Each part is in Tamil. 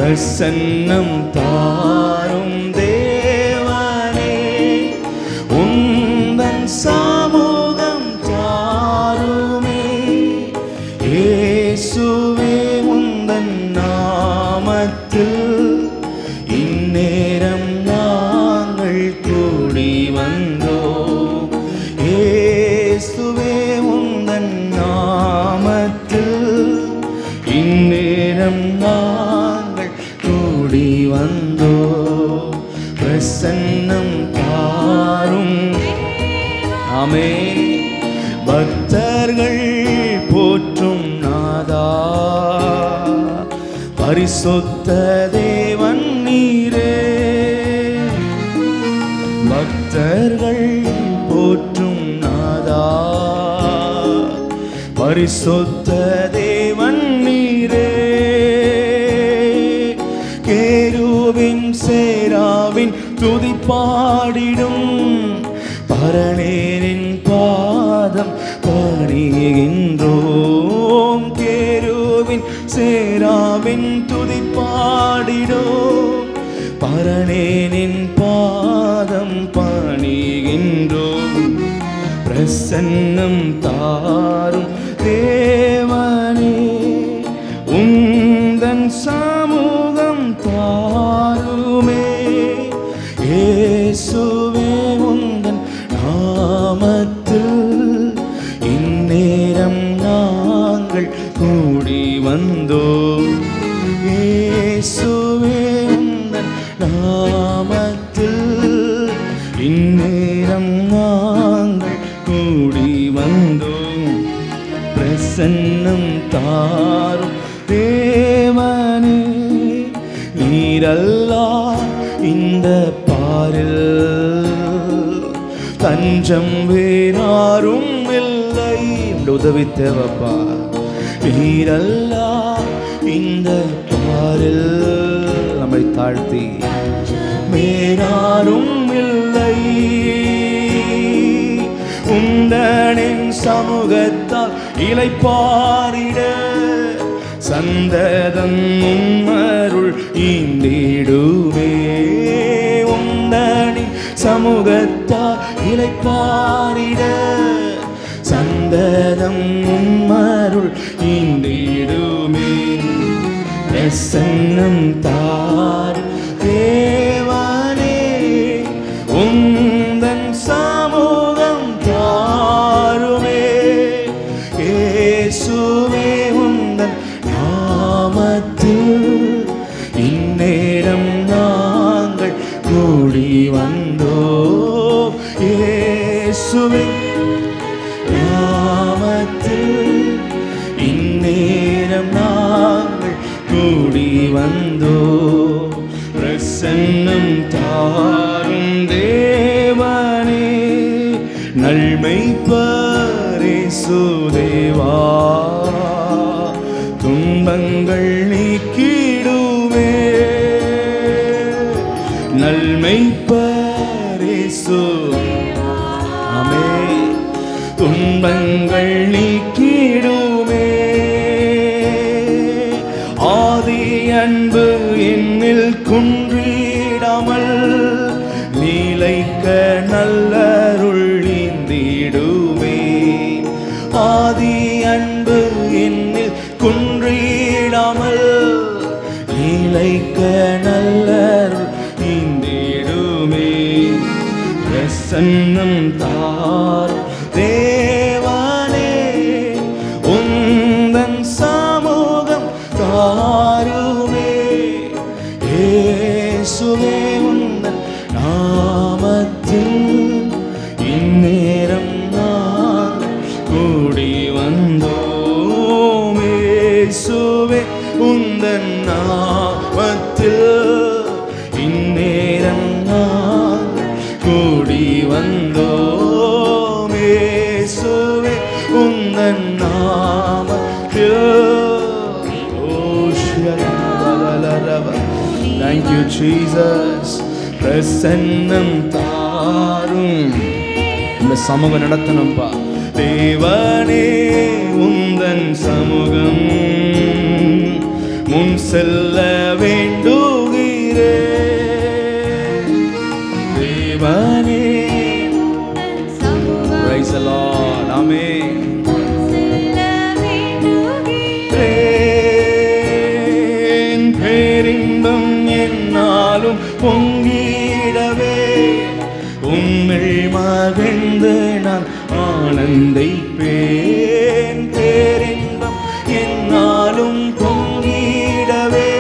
பிரசன்னம் தாரும் தேவனே, உந்தன் சமூகம் தாருமே. இயேசுவே உந்தன் நாமத்தில் இந்நேரம் நாங்கள் கூடி வந்தோம். இயேசுவே உந்தன் நாமத்தில் இந்நேரம் நாங்கள் கூடி வந்தோம். பிரசன்னம் தாரும். ஆமென். பக்தர்கள் போற்றும் நாதா, பரிசுத்த தேவன் நீரே. பக்தர்கள் போற்றும் நாதா, பரிசுத்த தேவன் நீரே. கேருவின் சேராவின் துதி பாடிடும் பரணேனின் பாதம் பணிகின்றோம். கேருவின் சேராவின் துதி பாடிடும் பரணேனின் பாதம் பணிகின்றோம். பிரசன்னம் தாரும் தேவனே, உந்தன் சமூகம் தாருமே. இயேசுவே உந்தன் நாமத்தில் இந்நேரம் நாங்கள் கூடி வந்தோம். இயேசுவே உந்தன் நாமத்தில் இந்நேரம் நாங்கள் கூடி வந்தோம். பிரசன்னம் தாரும் தேவனே, நீரல்லா இந்த பாரில் தஞ்சம் வேறாரும் இல்லை. உதவி தேவப்பா. நீரல்லா இந்த பாரில் நம்மை தாழ்த்தி வேறாரும் இல்லை. உந்தனின் சமூகத்தால் இளைப்பாரிட சந்ததம் உம்மருள் ஈந்திடுவே. உந்தனின் சமூகத்தால் இளைப்பாரிட சந்ததம் உம்மருள் ஈந்திடுமே. பிரசன்னம் தார் தேவனே, உந்தன் சமூகம் தாருமே. இயேசுவே உந்தன் நாமத்தில் இந்நேரம் நாங்கள் கூடி வந்தோம். இயேசுவே நாமத்தில் இந்நேரம் நாங்கள் கூடி வந்தோம். பிரசன்னம் தாரும் தேவனே, நல்மெய்ப்பரே இயேசுதேவா, துன்பங்கள் நீக்கிடுமே. நல்மெய்ப்பர் இயேசு, ஆமென். துன்பங்கள் நீக்கிடுமே. ஆதி அன்பு என்னில் குன்றிடாமல் நீலைக்க நல்லருள் நீந்திடுமே. ஆதி அன்பு என்னில் குன்றிடாமல் நீலைக்க நல்லருள் நீந்திடுமே. பிரசன்னம் தார் தேவனே, உந்தன் சமூகம் தாருமே. இயேசுவே உந்தன் நாமத்தில் இந்நேரம் நாங்கள் கூடி வந்தோம். இயேசுவே உந்தன் நாமத்தில் இந்நேரம் நாங்கள் கூடி வந்தோம். இயேசுவே உந்தன் நாமத்தில். Thank you Jesus. பிரசன்னம் தாரும். இந்த சமூகம் நடத்தணும்பா. தேவனே உந்தன் சமூகம் முன் செல்ல வேண்டுகிறேன். தேவனே praise the Lord. Amen. பேரின்பம் என்னாலும் பொங்கிடவே உம்மில் மகிழ்ந்து நான் ஆனந்திப்பேன். பேரின்பம் என்னாலும் பொங்கிடவே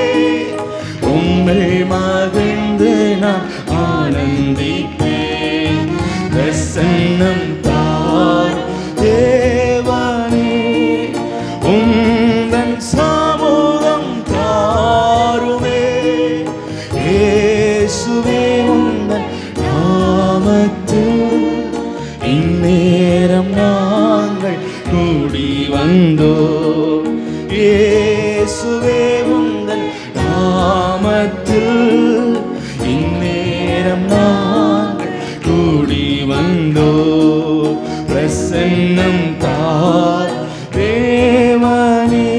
உம்மில் மகிழ்ந்து நான் ஆனந்திப்பேன். பிரசன்னம் தார் தேவனே, உந்தன் சமூகம் தாருமே. இயேசுவே உந்தன் நாமத்தில் இந்நேரம் நாங்கள் கூடி வந்தோம். இயேசுவே உந்தன் நாமத்தில் இந்நேரம் நாங்கள் கூடி வந்தோம். பிரசன்னம் தார் தேவனே,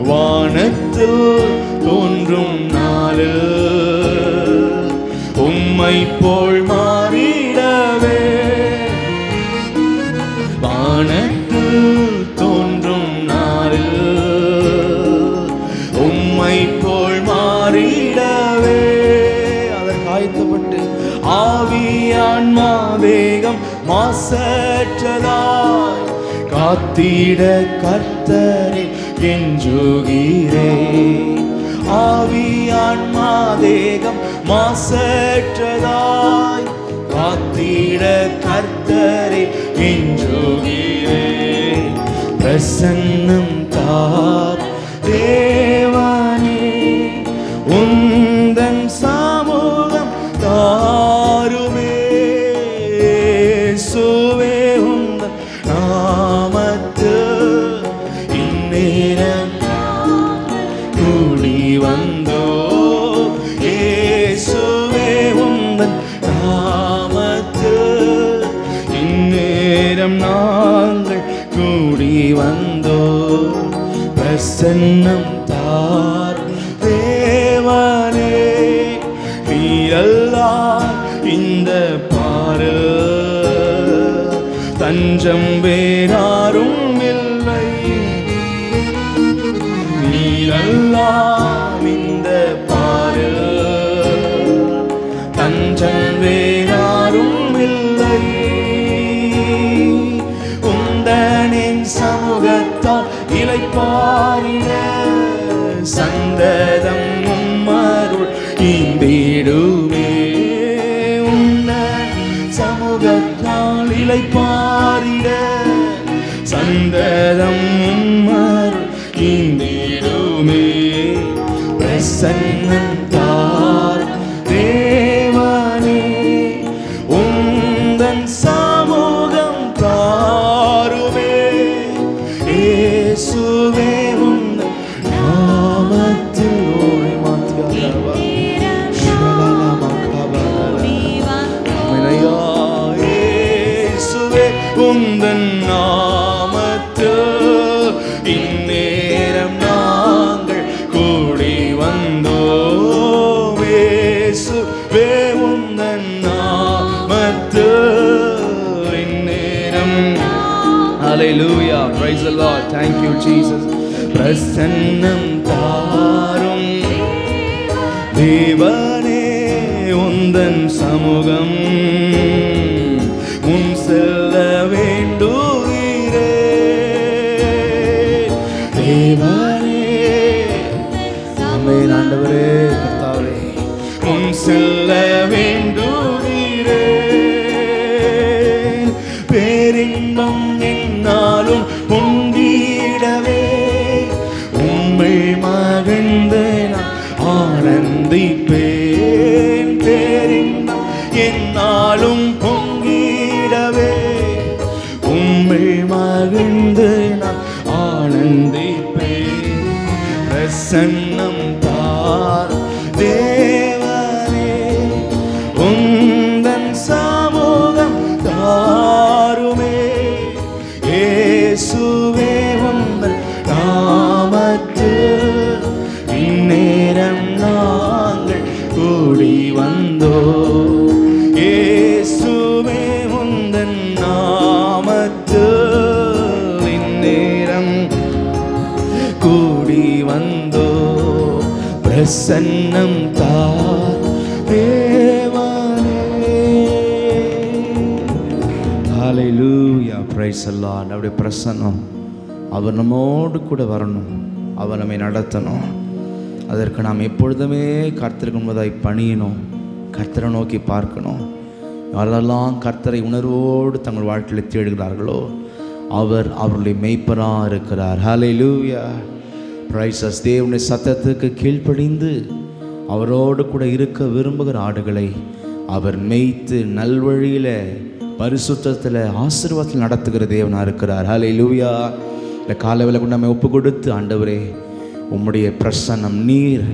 வானத்தில் தோன்றும் நாளில் உம்மை போல் மாறிடவே. வானத்தில் தோன்றும் நாளில் உம்மை போல் மாறிடவே. அதற்கு ஆயத்தப்பட்டு ஆவியான்மா தேகம் மாசற்றதாய் காத்திட கர்த்தரை கெஞ்சுகிறேன். ஆவியான்மா தேகம் மாசற்றதாய் காத்திட கர்த்தரை கெஞ்சுகிறேன். பிரசன்னம் தார் தேவனே, உந்தன் சமூகம் தாருமே. இயேசுவே உந்தன் நாமத்தில் இந்நேரம் கூடி வந்தோம். இயேசுவே உந்தன் நாமத்தில் இந்நேரம் நாங்கள் கூடி வந்தோம். பிரசன்னம் தார் தேவனே, நீரல்லால் இந்த பாரில் தஞ்சம் வேறாரும் இல்லை. நீரல்லால் இந்த பாரில் தஞ்சம் வேறாரும் இல்லை. உந்தனின் சமூகத்தால் இளைப்பாறிட சந்ததம் உம்மருள் ஈந்திடுமே. உந்தன் சமூகத்தால் இளைப்பாறிட சந்ததம் உம்மருள் ஈந்திடுமே. பிரசன்னம் தார் தேவனே, உந்தன் சமூகம் தாருமே. இயேசுவே உந்தன் நாமத்தில் ஓடி மாத்தியாரவா இயேசுவே உந்தன் நாமத்தில் இந்நேரம் நாங்கள் கூடி வந்தோம். இயேசுவே உந்தன் நாமத்தில் இந்நேரம். Hallelujah, praise the Lord, thank you Jesus. பிரசன்னம் தாரும் தேவனே, உந்தன் சமூகம் முன் செல்ல வேண்டுகிறேன். தேவனே, ஆமென் ஆண்டவரே கர்த்தாவே, முன் செல்ல வேண்டுகிறேன். பேரின்பம் என்னாலும் பொங்கிடவே உம்மில் மகிழ்ந்து நான் ஆனந்திப்பேன். பேரின்பம் என்னாலும் பொங்கிடவே உம்மில் மகிழ்ந்து நான் ஆனந்திப்பேன். பிரசன்னம் தார் தேவனே, உந்தன் சமூகம் தாருமே. இயேசுவே உந்தன் நாமத்தில் பிரசன்னம் தார் தேவனே. ஹல்லேலூயா, பிரைஸ் தி லார்ட். அவருடைய பிரசன்னம் அவர் நம்மோடு கூட வரணும், அவர் நம்மை நடத்தணும். அதற்கு நாம் எப்பொழுதுமே கர்த்தருக்கு முன்பதாய் பணியணும், கர்த்தரை நோக்கி பார்க்கணும். யாரெல்லாம் கர்த்தரை உணர்வோடு தங்கள் வாழ்க்கையில் தேடுகிறார்களோ அவர் அவருடைய மெய்ப்பராக இருக்கிறார். ஹல்லேலூயா, பிரைசஸ். தேவனுடைய சத்தத்துக்கு கீழ்ப்படிந்து அவரோடு கூட இருக்க விரும்புகிற ஆடுகளை அவர் மேய்த்து நல்வழியில் பரிசுத்தத்தில் ஆசீர்வாதத்தில் நடத்துகிற தேவனாக இருக்கிறார். ஹல்லேலூயா. இந்த காலைவேளை கொண்டு நம்ம ஒப்பு கொடுத்து, ஆண்டவரே உம்முடைய பிரசன்னம் நீர்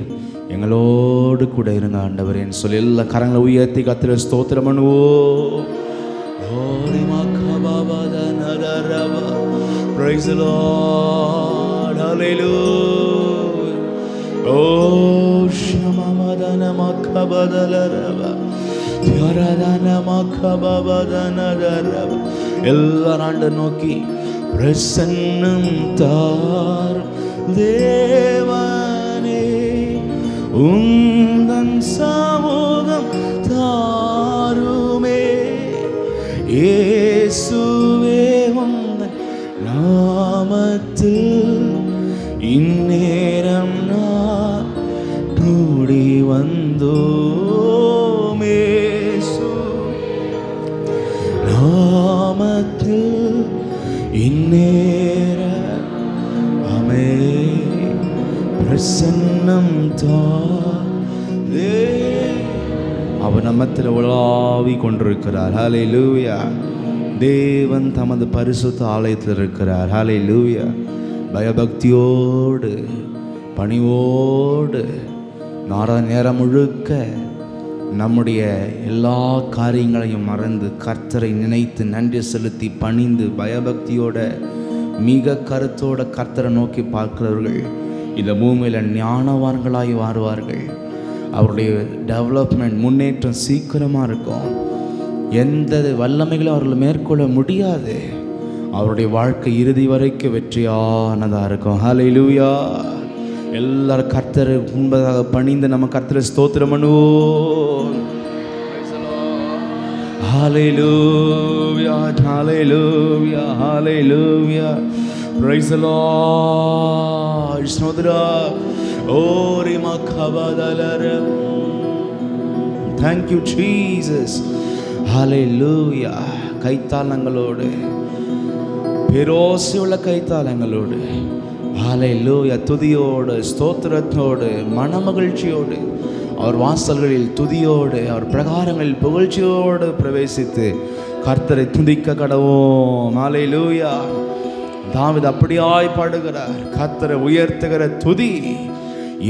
எங்களோடு கூட இருங்க ஆண்டவரேன்னு சொல்லி எல்லா கரங்களை உயர்த்தி கர்த்தரை ஸ்தோத்திரம் பண்ணுவோம். Praise the Lord. Hallelujah. Oh, Shamamadana Makabadalarava. Yaradana Makababadanadarava. Ellaranda Noki. Prasanam Tar Devane. Undan Samogam Tarume. Yesuve Undan நாமத்தில் இந்நேரம் நான் கூடி வந்தோம். இயேசு நாமத்தில் இந்நேரம் ஆமே பிரசன்னம் தாரே. அவர் நம்மத்தில் உலாவி கொண்டிருக்கிறார். ஹல்லேலூயா. தேவன் தமது பரிசுத்த ஆலயத்தில் இருக்கிறார். ஹல்லேலூயா. பயபக்தியோடு பணிவோடு நேரம் முழுக்க நம்முடைய எல்லா காரியங்களையும் மறந்து கர்த்தரை நினைத்து நன்றி செலுத்தி பணிந்து பயபக்தியோட மிக கருத்தோட கர்த்தரை நோக்கி பார்க்கிறவர்கள் இந்த பூமியில் ஞானவான்களாய் வாருவார்கள். அவருடைய டெவலப்மெண்ட் முன்னேற்றம் சீக்கிரமாக இருக்கும். எந்த வல்லமைகளும் அவர்கள் மேற்கொள்ள முடியாது. அவருடைய வாழ்க்கை இறுதி வரைக்கும் வெற்றியானதாக இருக்கும். ஹல்லேலூயா. எல்லாரும் கர்த்தரை முன்பதாக பணிந்து நம்ம கர்த்தரை ஸ்தோத்திரம் பண்ணுவோம். ஹல்லேலூயா, ஹல்லேலூயா, ஹல்லேலூயா. Praise the Lord. ஸ்தோத்ரா. Ori மகபதலர. Thank you Jesus. ஹல்லேலூயா. கைத்தாளங்களோடு பெரோசியுள்ள கைத்தாளங்களோடு ஹல்லேலூயா துதியோடு ஸ்தோத்திரத்தோடு மனமகிழ்ச்சியோடு அவர் வாசல்களில் துதியோடு அவர் பிரகாரங்களில் புகழ்ச்சியோடு பிரவேசித்து கர்த்தரை துதிக்க கடவோம். ஹல்லேலூயா. தாவீது அப்படியாய் பாடுகிறார். கர்த்தரை உயர்த்துகிற துதி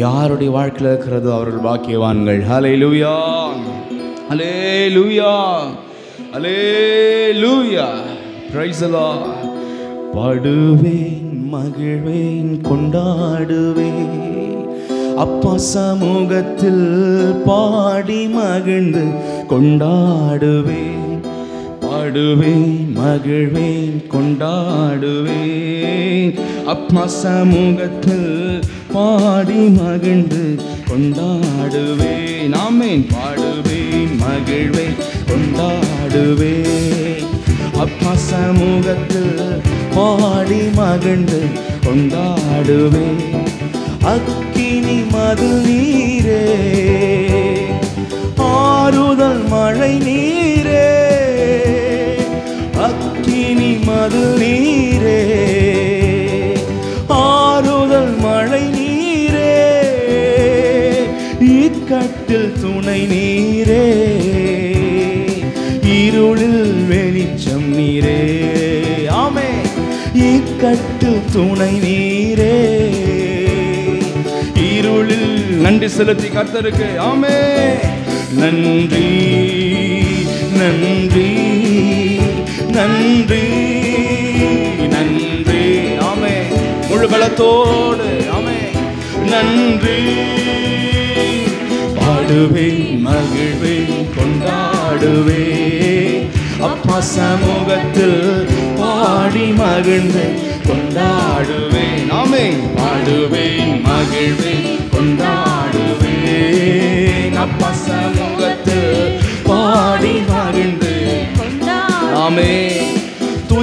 யாருடைய வாழ்க்கையில் இருக்கிறதோ அவர்கள் பாக்கியவான்கள். ஹல்லேலூயா, ஹல்லேலூயா, ஹல்லேலூயா. Praise the Lord. பாடுவேன் மகிழ்வேன் கொண்டாடுவேன் அப்பா சமூகத்தில் பாடி மகிழ்ந்து கொண்டாடுவேன். பாடுவேன் மகிழ்வேன் கொண்டாடுவேன் அப்பா சமூகத்தில் பாடி மகிழ்ந்து கொண்டாடுவேன். ஆமென். பாடுவேன் மகிழ்வேன் கொண்டாடுவேன் அப்பா சமூகத்தில் பாடி மகிழ்ந்து கொண்டாடுவேன். அக்கினி மதில் நீரே ஆறுதல் மழை நீரே. அக்கினி மதில் நீரே ஆறுதல் மழை நீரே. இக்கட்டில் துணை நீரே இருளில் வெளிச்சம் நீரே. ஆமே. இக்கட்டில் துணை நீரே இருளில். நன்றி செலுத்தி கர்த்தருக்கு. ஆமே. நன்றி நன்றி நன்றி நன்றி. ஆமே. முழு பலத்தோடு. ஆமே. நன்றி. பாடுவேன் மகிழ்வேன் கொண்டாடுவேன் அப்பா சமூகத்தில் பாடி மகிழ்ந்து கொண்டாடுவேன். ஆமே. பாடுவேன் மகிழ்வேன் கொண்டாடுவேன்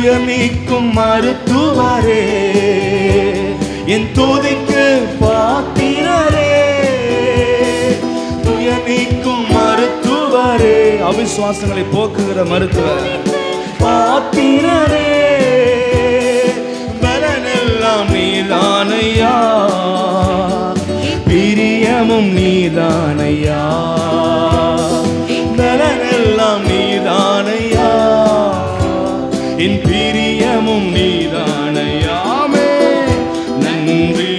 துயர் நீக்கும் மருத்துவரே, என் துதிக்கு பாத்திரரே. துயர் நீக்கும் மருத்துவரே, அவிசுவாசங்களை போக்குகிற மருத்துவர் பாத்திரரே. பலனெல்லாம் நீதானையா, பிரியமும் நீதானையா. பலனெல்லாம் நீதானையா, என் பிரியமும் நீதானையாமே. நன்றி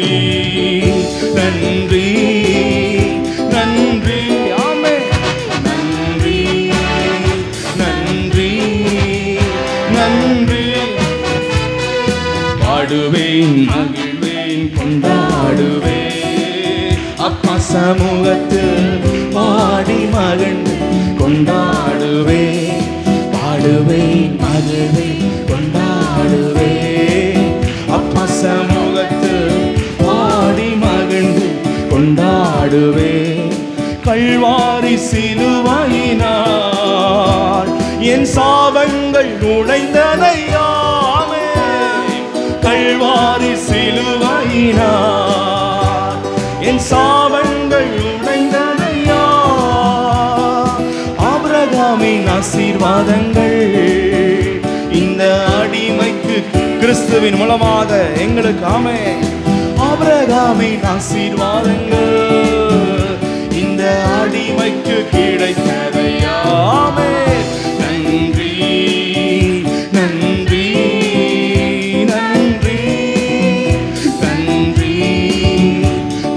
நன்றி நன்றி ஆமே. நன்றி நன்றி நன்றி. பாடுவேன் மகிழ்வேன் கொண்டாடுவேன், அப்பா சமூகத்தில் பாடி மகிழ்ந்து கொண்டாடுவேன். பாடுவேன் மகிழ்வேன் கொண்டாடுவேன், அப்பா சமூகத்தில் பாடி மகிழ்ந்து கொண்டாடுவேன். கல்வாரி சிலுவையினால் என் சாபங்கள் நுழைந்ததையாமே. கல்வாரி சிலுவையினால் என் சாபங்கள் நுழைந்ததையா. ஆபிரகாமின் ஆசீர்வாதங்கள் இந்த அடிமைக்கு கிறிஸ்துவின் மூலமாக எங்களுக்கு ஆமே. ஆபிரகாமின் ஆசீர்வாதங்கள் இந்த அடிமைக்கு கிடைத்ததையாமே. நன்றி நன்றி நன்றி நன்றி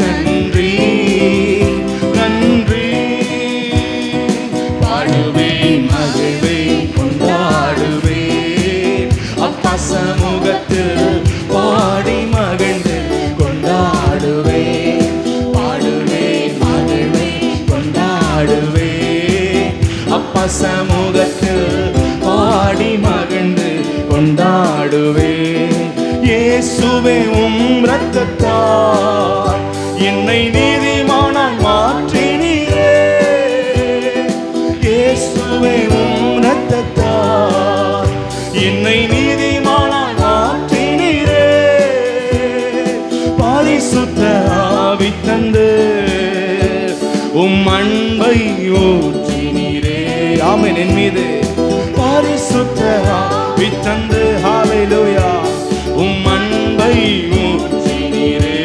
நன்றி நன்றி. பாடுவேன் மகிழ்வேன் கொண்டாடுவேன், அப்பா சமூகத்தில் பாடி மகிழ்ந்து கொண்டாடுவேன். பாடுவேன் மகிழ்வேன் கொண்டாடுவேன், அப்பா சமூகத்தில் பாடி மகிழ்ந்து கொண்டாடுவேன். இயேசுவே உம் இரத்தத்தால் என்னை நீதிமானாய் மாற்றினீரே. இயேசுவே உம் இரத்தத்தால் என்னை நீதிமானாய் மாற்றினீரே. பரிசுத்த ஆவி தந்து உம் அன்பை ஊற்றினீரே. ஆமென். என் மீது பரிசுத்த ஆவி தந்து ஹல்லேலூயா உம் அன்பை ஊற்றினீரே.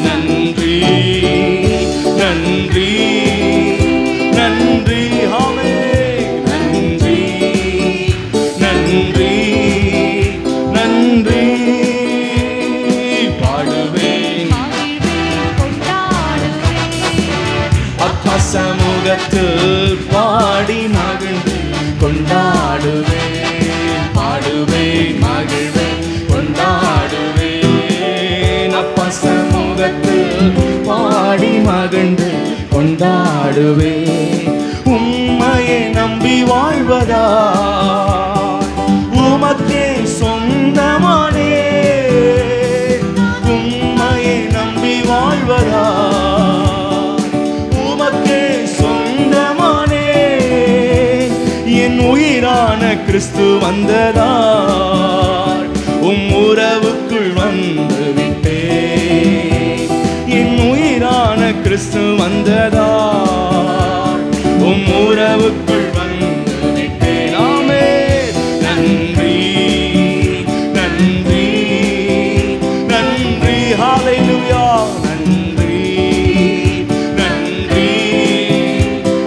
நன்றி நன்றி நன்றி ஆமென். நன்றி நன்றி நன்றி. பாடுவேன் அப்பா சமூகத்தில் பாடி மகிழ்ந்து கொண்டாடுவேன். பாடுவேன் மகிழ்வேன் கொண்டாடுவேன், அப்பா சமூகத்தில் பாடி மகிழ்ந்து கொண்டாடுவேன். உம்மையை நம்பி வாழ்வதா உமக்கே சொந்தமானே. உம்மையை நம்பி வாழ்வதா உமக்கே சொந்தமானே. என் உயிரான கிறிஸ்து வந்ததால் உம் உறவுக்குள் வந்து விட்டேன். என் உயிரான கிறிஸ்து வந்ததால் உம் உறவுக்குள் வந்து விட்டேன். ஆமென். நன்றி நன்றி நன்றி ஹல்லேலூயா. நன்றி நன்றி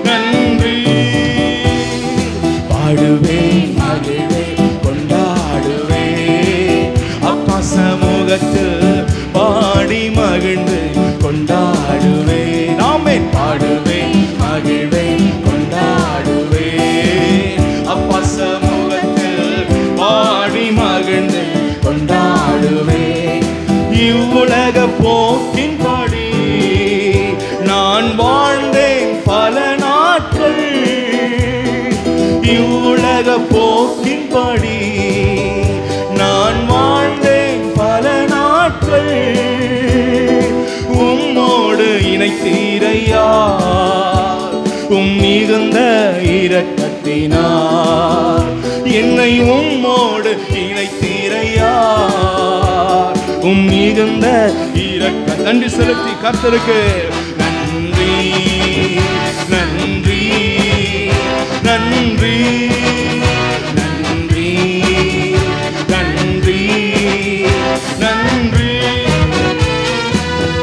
நன்றி. பாடுவேன் மகிழ்வேன் கொண்டாடுவேன், அப்பா சமூகத்தில் பாடி மகிழ்ந்து கொண்டாடுவேன். ஆமென். பாடுவேன் மகிழ்வேன் கொண்டாடுவேன், அப்பா சமூகத்தில் பாடி மகிழ்ந்து கொண்டாடுவேன். இவ்வுலக போக்கின்படி நான் வாழ்ந்தேன் பல நாட்கள். இவ்வுலக போக்கின்படி நான் வாழ்ந்தேன் பல நாட்கள். உம்மோடு இணைத்தீரையா உம் மிகுந்த இரக்கத்தினார். என்னை உம்மோடு இணைத்தீரையா. மிகுந்த இரக்க நன்றி செலுத்தி கர்த்தருக்கு நன்றி நன்றி நன்றி நன்றி நன்றி நன்றி.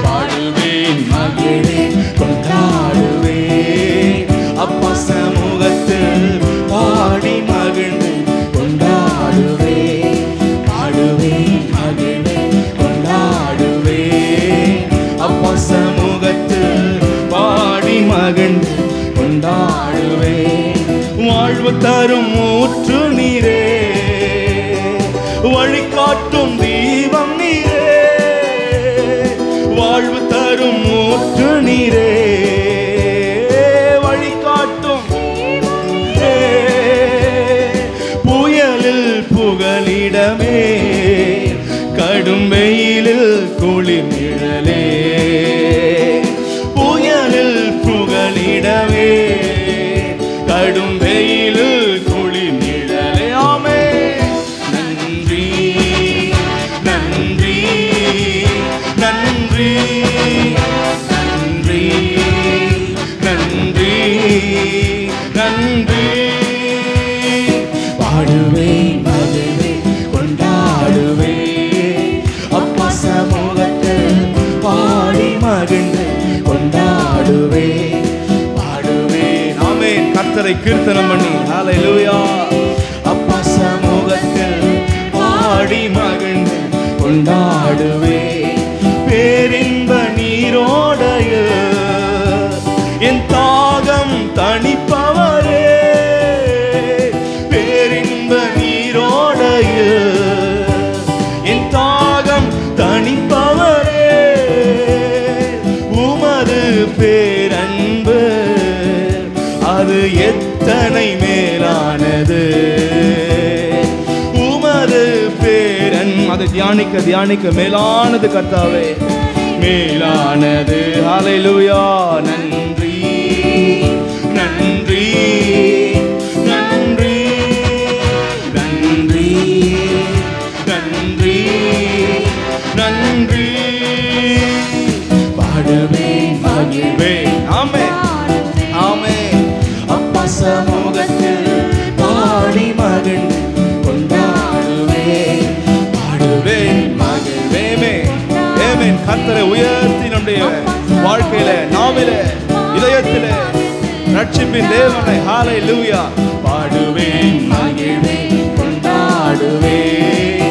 பாடுவேன் மகிழ்வேன் கொண்டாடுவேன் அப்பா சமூகத்தில் பாடி மகிழ்ந்து கொண்டாடுவேன். பாடுவேன் மகிழ்வேன் கொண்டாடுவேன் அப்பா சமூகத்தில் பாடி மகிழ்ந்து கொண்டாடுவேன். வாழ்வு தரும் ஊற்று நீரே, வழிகாட்டும் தீபம் நீரே. வாழ்வு தரும் ஊற்று நீரே, வழிகாட்டும் புயலில் புகலிடமே, கடும் வெயிலில் குளிர் நிழலே. புயலில் புகலிடமே, கடும் வெயிலில் குளிர் நிழலே. ஆமே நன்றி நன்றி நன்றி நன்றி நன்றி நன்றி. பாடுவேன் மகிழ்வேன் கொண்டாடுவேன் அப்பா சமூகத்தில் பாடி மகிழ்ந்து கொண்டாடுவேன். பாடுவேன் ஆமென். கர்த்தரை கீர்த்தனம் பண்ணி ஹல்லேலூயா. அப்பா சமூகத்தில் பாடி மகிழ்ந்து கொண்டாடுவேன். பேரின்ப நீரோடையில் என் தாகம் தணிப்பவரே. பேரின்ப நீரோடையில் என் தாகம் தணிப்பவரே. உமது பேரன்பு அது எத்தனை மேலானது. உமது பேரன் அதை தியானிக்க தியானிக்க மேலானது கர்த்தாவே, மேலானது. ஹல்லேலூயா. நன்றி நன்றி நன்றி நன்றி நன்றி நன்றி. பாடுவேன் மகிழ்வேன் ஆமென் ஆமென் அப்பா சமூகத்தில் பாடி மகிழ்ந்து கொண்டாடுவேன். பாடுவேன் மகிழ்வேமே ஆமென். கர்த்தரை உயர்த்தி நம்முடைய வாழ்க்கையில நாவில இதயத்தில ரட்சிப்பின் தேவனை ஹல்லேலூயா. பாடுவேன் மகிழ்வேன் கொண்டாடுவேன்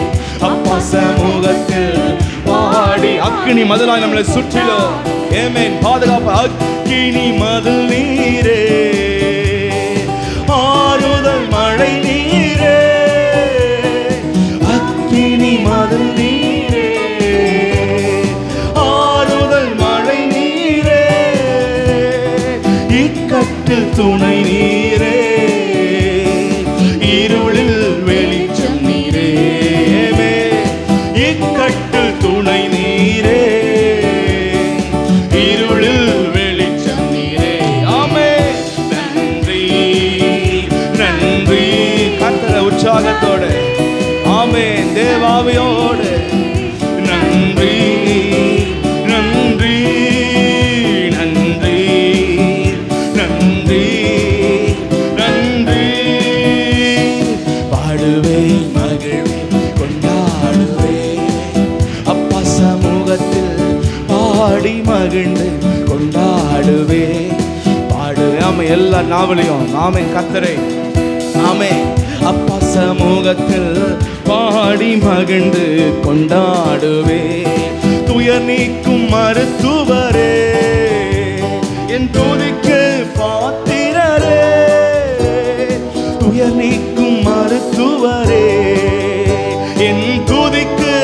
அப்பா சமூகத்தில் பாடி. அக்கினி மதிலாய் நம்மளை சுற்றிலும் ஆமென் பாதுகாப்பு. அக்கினி மதில் நீரே, ஆறுதல் மழை நீரே. அக்கினி மதில் நீரே, ஆறுதல் மழை நீரே. இக்கட்டில் துணை நீரே, இருளில் வெளிச்சம் நீரே. இக்கட்டில் துணை நீரே, இருளில் வெளிச்சம் நீரே. ஆமே நன்றி நன்றி. கர்த்தரை உற்சாகத்தோடு ஆமென் தேவாவியோடு நன்றி நன்றி நன்றி நன்றி நன்றி. பாடுவேன் மகிழ்வேன் கொண்டாடுவேன் அப்பா சமூகத்தில் பாடி மகிழ்ந்து கொண்டாடுவேன். பாடுவேன் ஆமென். எல்லா நாவலையும் ஆமென் கர்த்தரை ஆமென் அப்பா சமூகத்தில் பாடி மகிழ்ந்து கொண்டாடுவேன். துயர் நீக்கும் மருத்துவரே, என் துதிக்கு பாத்திரரே. துயர் நீக்கும் மருத்துவரே, என் துதிக்கு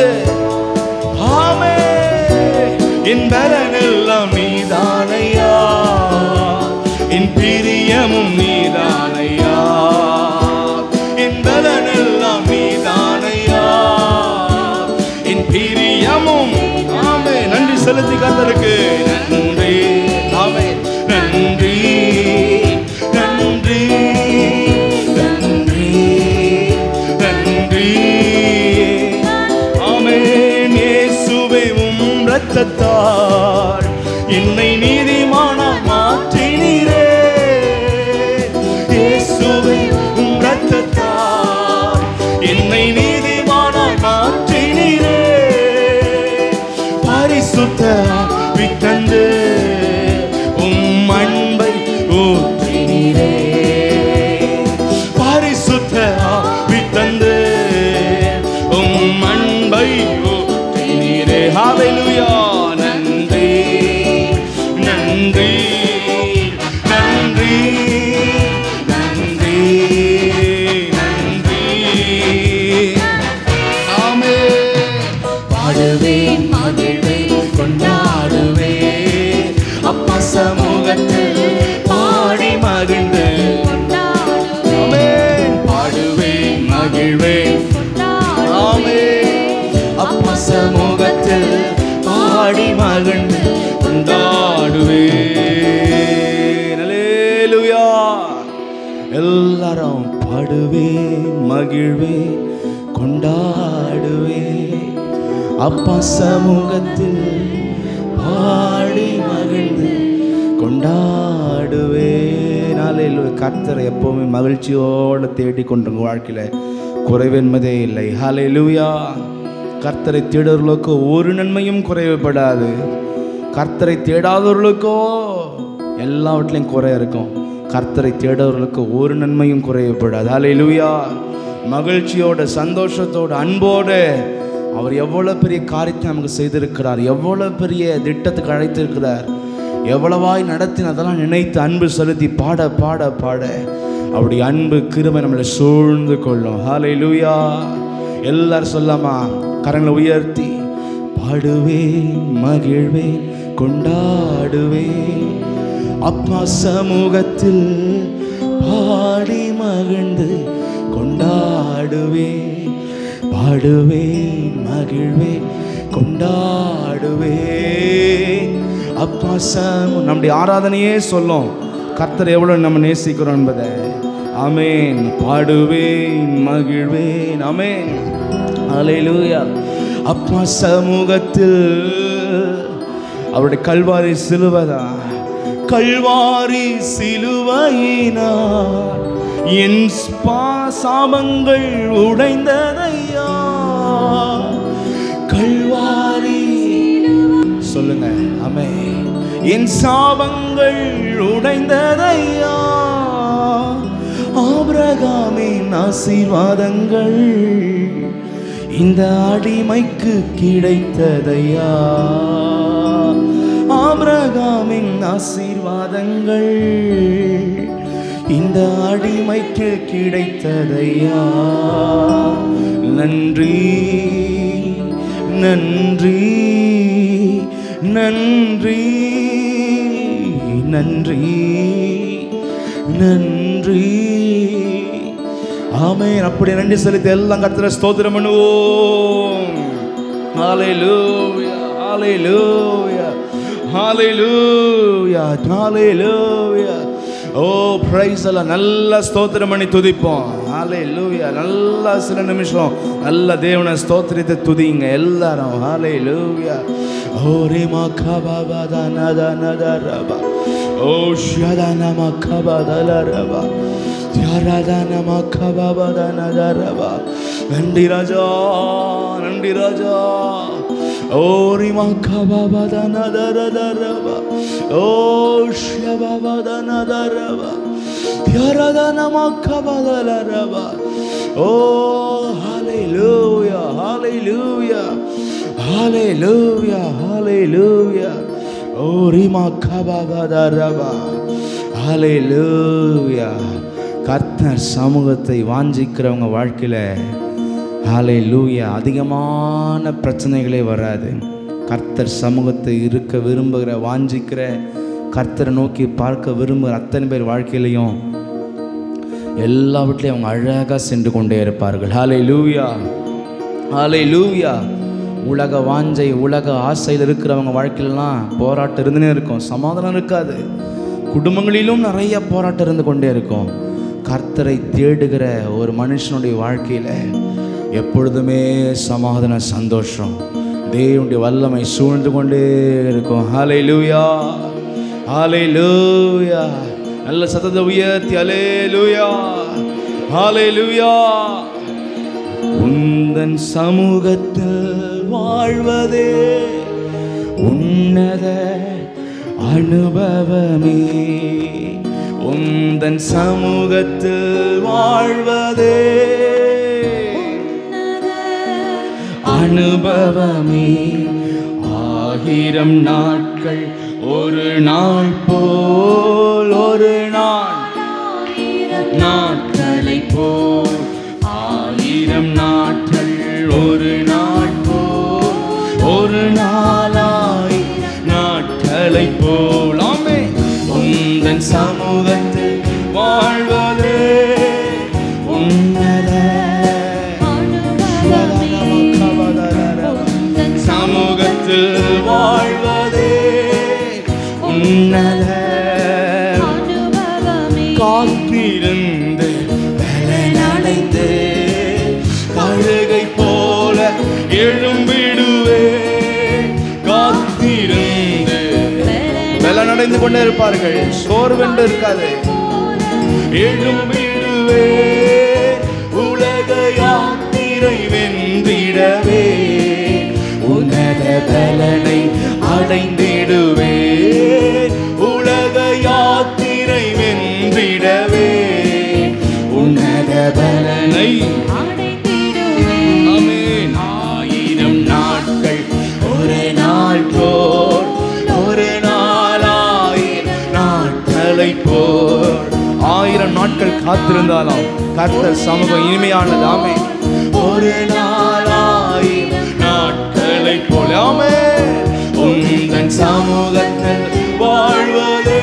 ஆமென். என் பலனெல்லாம் நீதானையா, என் பிரியமும் நீதானையா. என் பலனெல்லாம் நீதானையா, என் பிரியமும் ஆமென். நன்றி செலுத்தி கர்த்தருக்கு நன்றி ஆமென். நன்றி நன்றி நன்றி நன்றி நன்றி. ஆமே. பாடுவேன் மகிழ்வேன் கொண்டாடுவேன் அப்பா சமூகத்தில் பாடி மகிழ்ந்து. ஆமென். பாடுவேன் மகிழ்வேன். ஆமென். அப்பா சமூகத்தில் பாடி மகிழ்ந்து கொண்டாடுவேன். அல்லேலூயா. எல்லாரும் பாடுவேன் மகிழ்வேன் கொண்டாடுவேன் அப்பா சமூகத்தில் பாடி மகிழ்ந்து கொண்டாடுவேன். அல்லேலூயா. கர்த்தரை எப்பவுமே மகிழ்ச்சியோடு தேடி கொண்டு வாழ்க்கையில் குறைவென்பதே இல்லை. ஹல்லேலூயா. கர்த்தரை தேடுவர்களுக்கோ ஒரு நன்மையும் குறைவுபடாது. கர்த்தரை தேடாதவர்களுக்கோ எல்லாவற்றிலையும் குறை இருக்கும். கர்த்தரை தேடுவர்களுக்கு ஒரு நன்மையும் குறைவுபடாது. ஹல்லேலூயா. மகிழ்ச்சியோட சந்தோஷத்தோடு அன்போடு அவர் எவ்வளோ பெரிய காரியத்தை நமக்கு செய்திருக்கிறார், எவ்வளோ பெரிய திட்டத்துக்கு அழைத்திருக்கிறார், எவ்வளவாய் நடத்தி அதெல்லாம் நினைத்து அன்பு செலுத்தி பாட பாட பாட அப்படி அன்பு கிருபை நம்மளை சூழ்ந்து கொள்ளும். ஹல்லேலூயா. எல்லாரும் சொல்லாமா? கரங்களை உயர்த்தி பாடுவேன் மகிழ்வேன் கொண்டாடுவேன் அப்பா சமூகத்தில் பாடி மகிழ்ந்து கொண்டாடுவேன். பாடுவேன் மகிழ்வேன் கொண்டாடுவேன் அப்பா நம்முடைய ஆராதனையே சொல்லும் கர்த்தர் எவ்வளவு நம்ம நேசிக்கிறோம் என்பதை. ஆமென். பாடுவேன் மகிழ்வேன். ஆமென். அல்லேலூயா. அப்பா சமூகத்தில் அவருடைய கல்வாரி சிலுவதா, கல்வாரி சிலுவையினார் என் சாபங்கள் உடைந்ததையா. கல்வாரி சொல்லுங்க. ஆமென். என் சாபங்கள் உடைந்ததையா. ஆபிரகாமின் ஆசீர்வாதங்கள் இந்த அடிமைக்கு கிடைத்ததையா. ஆபிரகாமின் ஆசீர்வாதங்கள் இந்த அடிமைக்கு கிடைத்ததையா. நன்றி நன்றி நன்றி நன்றி நன்றி. ஆமென். அப்படி நன்றி செலுத்தி எல்லாம் கர்த்தரை ஸ்தோத்திரம் பண்ணுவோம். ஹல்லேலூயா ஹல்லேலூயா ஹல்லேலூயா ஹல்லேலூயா. ஓ பிரைஸ் எல்லாம் நல்லா ஸ்தோத்திரம் பண்ணி துதிப்போம். ஹல்லேலூயா. நல்லா சில நிமிஷம் நல்ல தேவனை ஸ்தோத்திரத்தை துதிங்க எல்லாரும். ஹல்லேலூயா. ஓ ரேமா கபாபா நதா நதா ரபா. ஓ ஷதா நமக்கபா தலரபா. தியாரதா நமக்கபா நதா ரபா. நன்றி ராஜா நன்றி ராஜா. ஓ ரிமா கபாபா நதா ரபா. ஓ ஷபாபா நதா ரபா. தியாரதா நமக்கபா தலரபா. ஓ ஹல்லேலூயா ஹல்லேலூயா ஹல்லேலூயா ஹல்லேலூயா. ஓ ரிமா கபாபா ரபா. ஹல்லேலூயா. கர்த்தர் சமூகத்தை வாஞ்சிக்கிறவங்க வாழ்க்கையில் ஹல்லேலூயா அதிகமான பிரச்சனைகளே வராது. கர்த்தர் சமூகத்தை இருக்க விரும்புகிற வாஞ்சிக்கிற கர்த்தரை நோக்கி பார்க்க விரும்புகிற அத்தனை பேர் வாழ்க்கையிலையும் எல்லாவற்றிலையும் அவங்க அழகாக சென்று கொண்டே இருப்பார்கள். ஹல்லேலூயா ஹல்லேலூயா. உலக வாஞ்சை உலக ஆசையில் இருக்கிறவங்க வாழ்க்கையிலலாம் போராட்டம் இருந்துனே இருக்கும், சமாதானம் இருக்காது. குடும்பங்களிலும் நிறைய போராட்டம் இருந்து கொண்டே இருக்கும். கர்த்தரை தேடுகிற ஒரு மனுஷனுடைய வாழ்க்கையில் எப்பொழுதுமே சமாதான சந்தோஷம் தேவனுடைய வல்லமை சூழ்ந்து கொண்டே இருக்கும். ஹல்லேலூயா ஹல்லேலூயா. நல்ல சத்தத்தை உயர்த்தி ஹல்லேலூயா ஹல்லேலூயா. உந்தன் சமூகத்தில் வாழ்வதே உன்னத அனுபவமே. உந்தன் சமூகத்தில் வாழ்வதே அனுபவமே. 1000 நாட்கள் ஒரு நாள் போல் ஒரு நாள் கொண்டே இருப்பார்கள். சோர்வென்று இருக்காது. எழும்பிடுவே உலக யாத்திரை வென்றிடவே, உன்னத பலனை அடைந்திடுவே. உலக யாத்திரை வென்றிடவே, உன்னத பலனை அடைந்திடுவே. ஆமென். 1000 நாட்கள் ஒரு நாள் போல், ஒரு நாள் 1000 நாட்களை போல். 1000 நாட்கள் காத்திருந்தாலும் கர்த்தர் சமூகம் இனிமையானது. ஆமென். ஒரு நாள் 1000 நாட்களை போல். ஆமென். உந்தன் சமூகத்தில் வாழ்வதே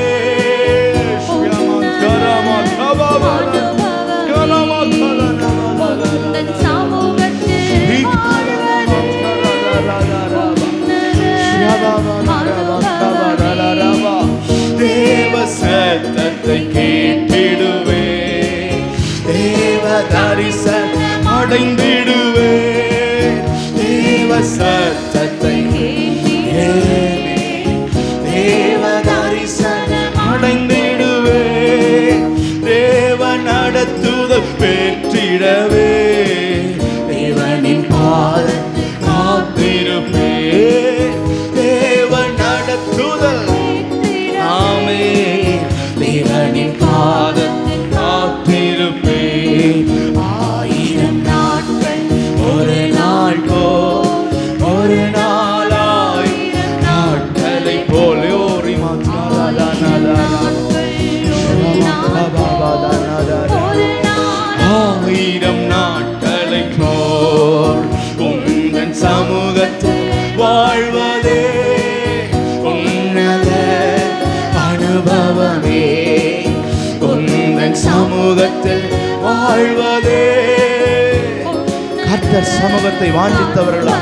தேவ சத்தத்தை கேட்டிடுவே, தேவ தரிசனம் அடைந்திடுவே. தேவ சத்தத்தை தேவ தரிசனம் அடைந்திடுவே. தேவ நடத்துதல் பெற்றிடவே, தேவனின் பாதத்தில் காத்திருப்பே. தேவ நடத்துதல். ஆமென். தேவனின் பாதத்தில் காத்திருப்பே. 1000 நாட்கள் ஒரு நாள் போல், ஒரு நாள் 1000 நாட்களை போல். ஆயிரம் நாட்களை போல் உந்தன் சமூகத்தில் வாழ்வதே உன்னத அனுபவமே. உந்தன் சமூகத்தில் வாழ்வதே. கர்த்தர் சமூகத்தை வாஞ்சித்தவர்களா?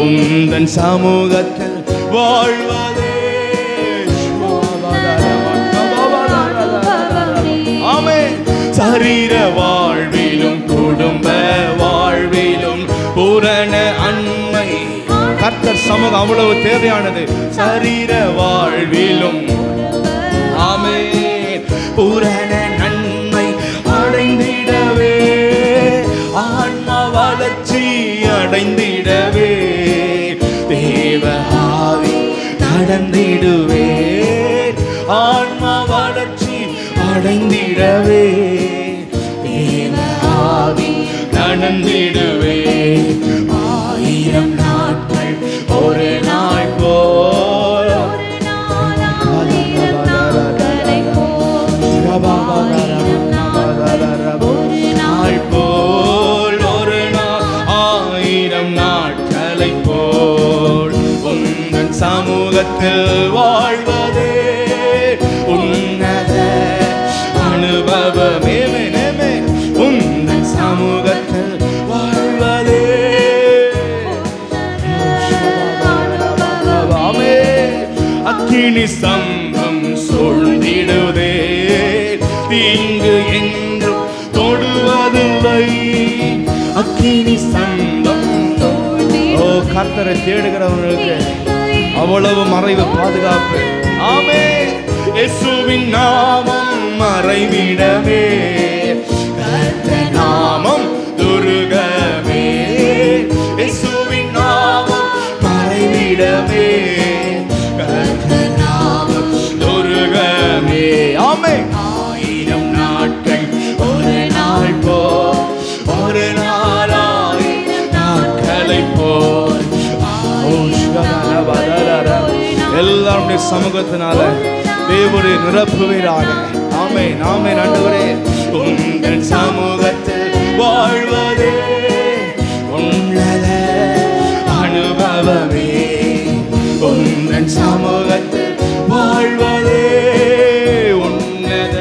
உந்தன் சமூகத்தில் வாழ்வதே. ஆமென். சரீர வாழ்விலும் குடும்ப வாழ்விலும் பூரண அன்மை. கர்த்தர் சமூகம் அவ்வளவு தேவையானது. சரீர வாழ்விலும் ஆமென் பூரண நன்மை அடைந்திடவே, ஆன்ம வளர்ச்சி அடைந்திடவே. தேவ ஆவி நடந்திடுவே, ஆன்ம வளர்ச்சி அடைந்திடவே. தேவ ஆவி நடந்திடுவே. 1000 நாட்கள் ஒரு நாள் போல், நாள் போல், ஒரு நாள் 1000 நாட்களை போல். உந்தன் சமூகத்தில் வாழ்வதே உன்னத அனுபவமே. உந்தன் சமூகத்தில் வாழ்வதே. அக்கினி ஸ்தம்பம் சூழ்ந்திடுதே, தீங்கு என்றும் தொடுவதில்லை. அக்கினி ஸ்தம்பம். ஓ, கர்த்தரை தேடுகிறவர்களுக்கு அவ்வளவு மறைவு பாதுகாப்பு. ஆமென். இயேசுவின் நாமம் மறைவிடமே, கர்த்தர் நாமம் துருகமே. இயேசுவின் நாமம் மறைவிடமே, கர்த்தர் நாமம் துருகமே. ஆமென். 1000 நாட்கள் ஒரு நாள் போல், ஒரு நாள் 1000 நாட்களை போல். எல்லாருடைய சமூகத்தினால தேவனுடைய நிரப்புவீராக. ஆமென். ஆமென். ஆண்டவரே, உங்கள் சமூகத்தில் வாழ்வதே உன்னத அனுபவமே. உங்கள் சமூகத்தில் வாழ்வதே உன்னத.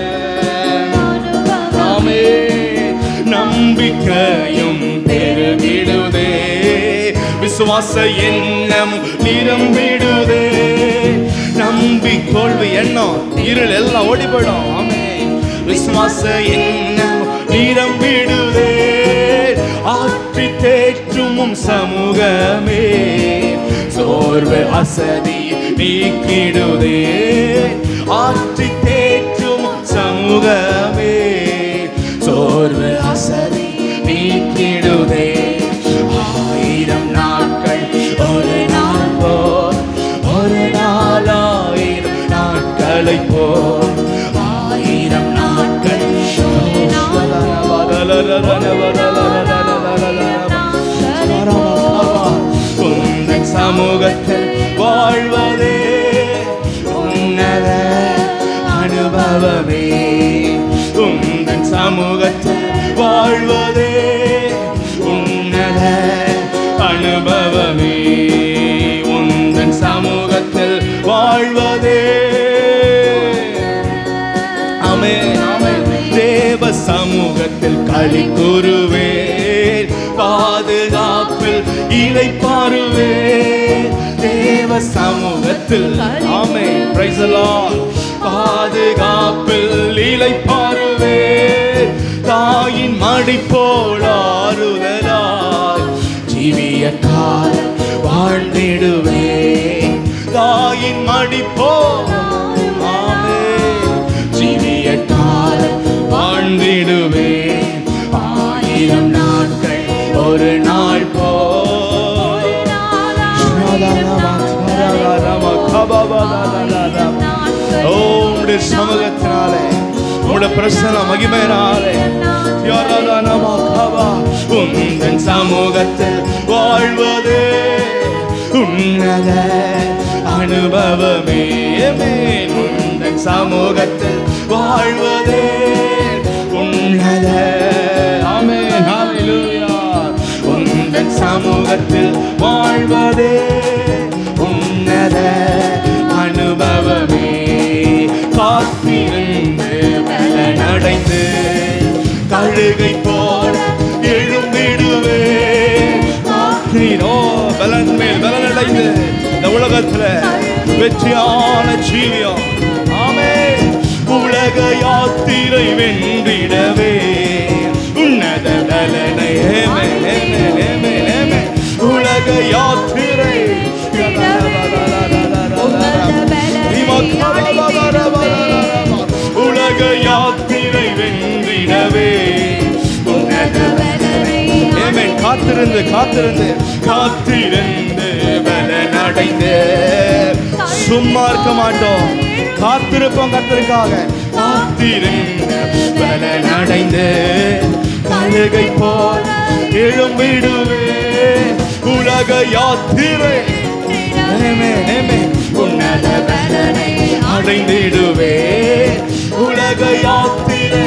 ஆமென். நம்பிக்கையும் பெருகிடுதே, விசுவாச எண்ணம் நிரம்பிடுதே. நம்பிக்கொள்வு எண்ணம் இருள் எல்லாம் ஓடி போயிடும். ஆமென். விசுவாச எண்ணம் நிரம்பிடுதே. ஆற்றி தேற்றும் சமூகமே, சோர்வு சோர்வு அசதி நீக்கிடுதே ஆற்றி தேற்றும் சமூகமே சோர்வு அசதி நீக்கிடுதே 1000 நாட்கள் ஒரு நாள் போல் ஒரு நாள் 1000 நாட்களை போல் 1000 நாட்கள் உந்தன் சமூகத்தில் வாழ்வதே உன்னத அனுபவமே உந்தன் சமூகத்தில் வாழ்வதே உன்னத அனுபவமே உந்தன் சமூகத்தில் வாழ்வதே ஆமென் ஆமென் தேவ சமூகத்தில் களி கூறுவேன் பாதுகாப்பில் இளைப்பாறுவேன் தேவ சமூகத்தில் ஆமென் பிரைஸ் தி லார்ட் பாதுகாப்பில் இளைப்பாறுவேன் தாயின் மடி போல் ஆறுதலாய் ஜீவிய காலம் வாழ்ந்திடுவேன் தாயின் மடி போல் ஆமென் ஜீவிய காலம் வாழ்ந்திடுவேன் 1000 நாட்கள் ஒரு நாள் போல் உம்முடைய சமூகத்தினாலே உம்முடைய பிரசன்ன மகிமையினாலே உந்தன் சமூகத்தில் வாழ்வதே உன்னத அனுபவமே உந்தன் சமூகத்தில் வாழ்வதே உன்னத ஆமென் ஹல்லேலூயா உந்தன் சமூகத்தில் வாழ்வதே உன்னத அனுபவமே காத்திருந்து பலனடைந்து கழுகை போல எழும்பிடுவேன் காத்திரோ பலன் மேல் பலனடைந்து இந்த உலகத்துல வெற்றியான ஜீவியம் ஆமென் உலக யாத்திரை வென்றிடவே உன்னத பலனை உலக யாத்திரை உலக யாத்திரை வென்றிடவே உன்னத பலனை காத்திருந்து காத்திருந்து காத்திருந்து பலனடைந்து சும்மா இருக்க மாட்டோம் காத்திருப்போம் கர்த்தருக்காக காத்திருந்து பலனடைந்து கழுகை போல் எழும்பிடுவே உலக யாத்திரை உன்னத பலனை அடைந்திடுவே உலக யாத்திரை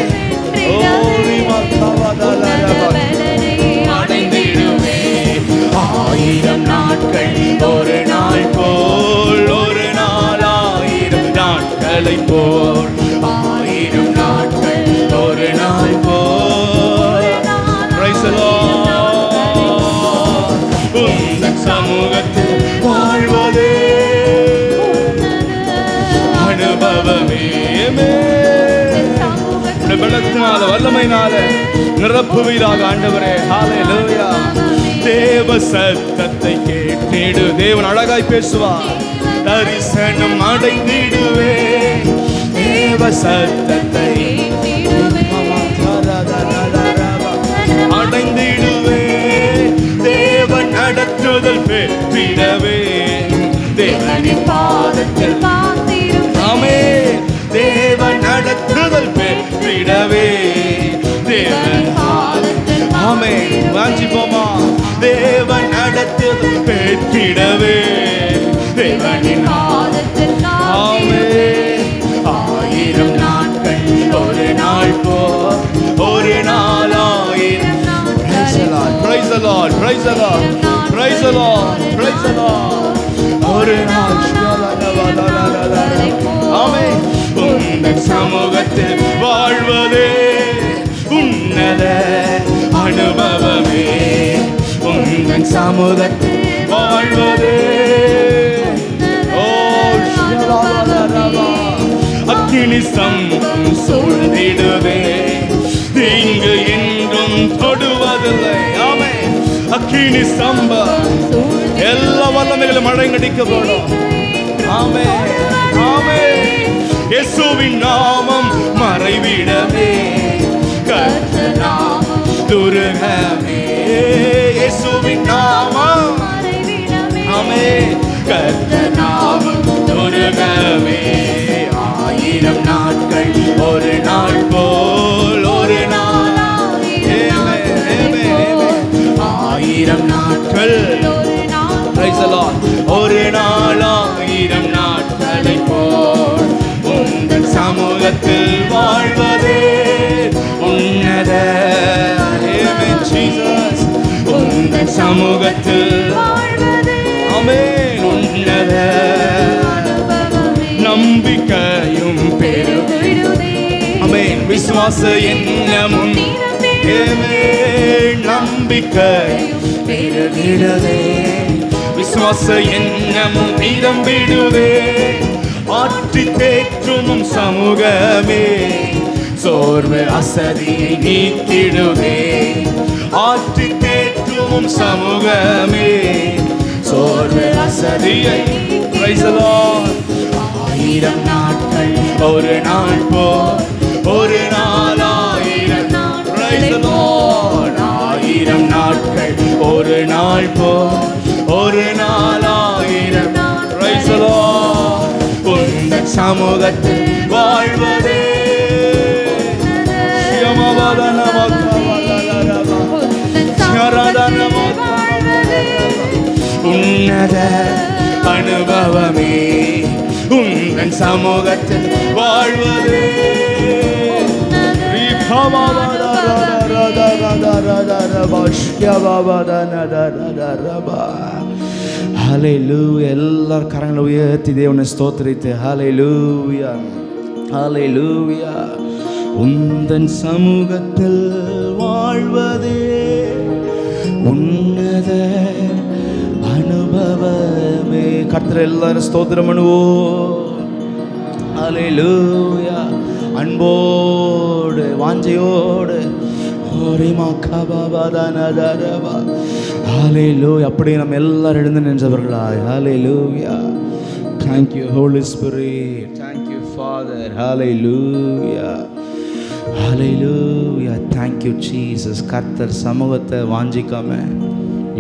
அடைந்திடுவே 1000 நாட்கள் ஒரு நாள் போல் ஒரு நாள் 1000 நாட்களை போல் 1000 நாட்கள் ஒரு நாள் போல் பிரைஸ் தி லார்ட் உந்தன் சமூகத்தில் வாழ்வதே அனுபவமே பலத்தினால வல்லமையினால நிரப்புவீராக ஆண்டவரே ஹல்லேலூயா தேவ சத்தத்தை கேட்டிடு தேவன் அழகாய் பேசுவார் தரிசனம் அடைந்திடுவே தேவ சத்தத்தை அடைந்திடுவே தேவன் நடத்துதல் பெற்றிடவே தேவனின் பாதத்தில் ஆமென் தேவன் நடத்துதல் பெற்றிடவே தேவன் ஆமென் வாஞ்சிப்போமா தேவன் நடத்துதல் பெற்றிடவே தேவனின் ஆமென் 1000 நாட்கள் ஒரு நாள் போல் ஒரு நாள் 1000 praise the Lord praise the Lord praise the Lord praise the Lord ஒரு நாள் ஆமென் உந்தன் சமூகத்தில் வாழ்வதே உன்னத அனுபவமே உந்தன் சமூகத்தில் வாழ்வதே அக்கினி சம்பம் சூழ்ந்திடுவே தீங்கு என்றும் தொடுவதில்லை ஆமென் அக்கினி சம்பம் எல்லா வல்லமை கண்ணுகள் மழைங்கடிக்கப்படும். ஆமென், ஆமென். இயேசுவின் நாமம் மறைவிடமே, கர்த்தர் நாமம் துருகமே. இயேசுவின் நாமம் மறைவிடமே, ஆமென், கர்த்தர் நாமம் துருகமே. 1000 நாட்கள் ஒரு நாள் போல், ஒரு நாள் 1000 நாட்கள், ஒரு நாள் 1000 நாட்களை போல் உங்கள் சமூகத்தில் வாழ்வதே உன்னத. உங்கள் சமூகத்தில் ஆமென் உன்னத நம்பிக்கையும் பெருகிடுதே. ஆமென் விசுவாச எண்ணமும் நம்பிக்கையும் பெருகிடுதே. விசுவாச எண்ணமும் நிரம்பிடுவே. ஆற்றி தேற்றும் சமூகமே சோர்வு அசதியை நீக்கிடுவே. ஆற்றி தேற்றும் சமூகமே சோர்வு அசதியை. 1000 நாட்கள் ஒரு நாள் போல், ஒரு நாள் 1000. 1000 நாட்கள் ஒரு நாள் போல், ஒரு நாள் 1000. உங்கள் சமூகத்தில் வாழ்வதே உன்னத அனுபவமே. உங்கள் சமூகத்தில் வாழ்வதே ஹல்லேலூயா. எல்லாரும் கரங்களை உயர்த்தி தேவனை ஸ்தோத்திரித்து ஹல்லேலூயா, ஹல்லேலூயா. உந்தன் சமூகத்தில் வாழ்வதே உன்னத அனுபவமே. கர்த்தர் எல்லாரும் ஸ்தோத்திரம் பண்ணுவோம். ஹல்லேலூயா. அன்போடு வாஞ்சையோடு ஹல்லேலூயா. அப்படியே நம்ம எல்லாரும் எழுந்து நின்றவர்களாய். ஹல்லேலூயா. Thank you Holy Spirit. Thank you Father. Hallelujah. Hallelujah. Thank you Jesus. கர்த்தர் சமூகத்தை வாஞ்சிக்காம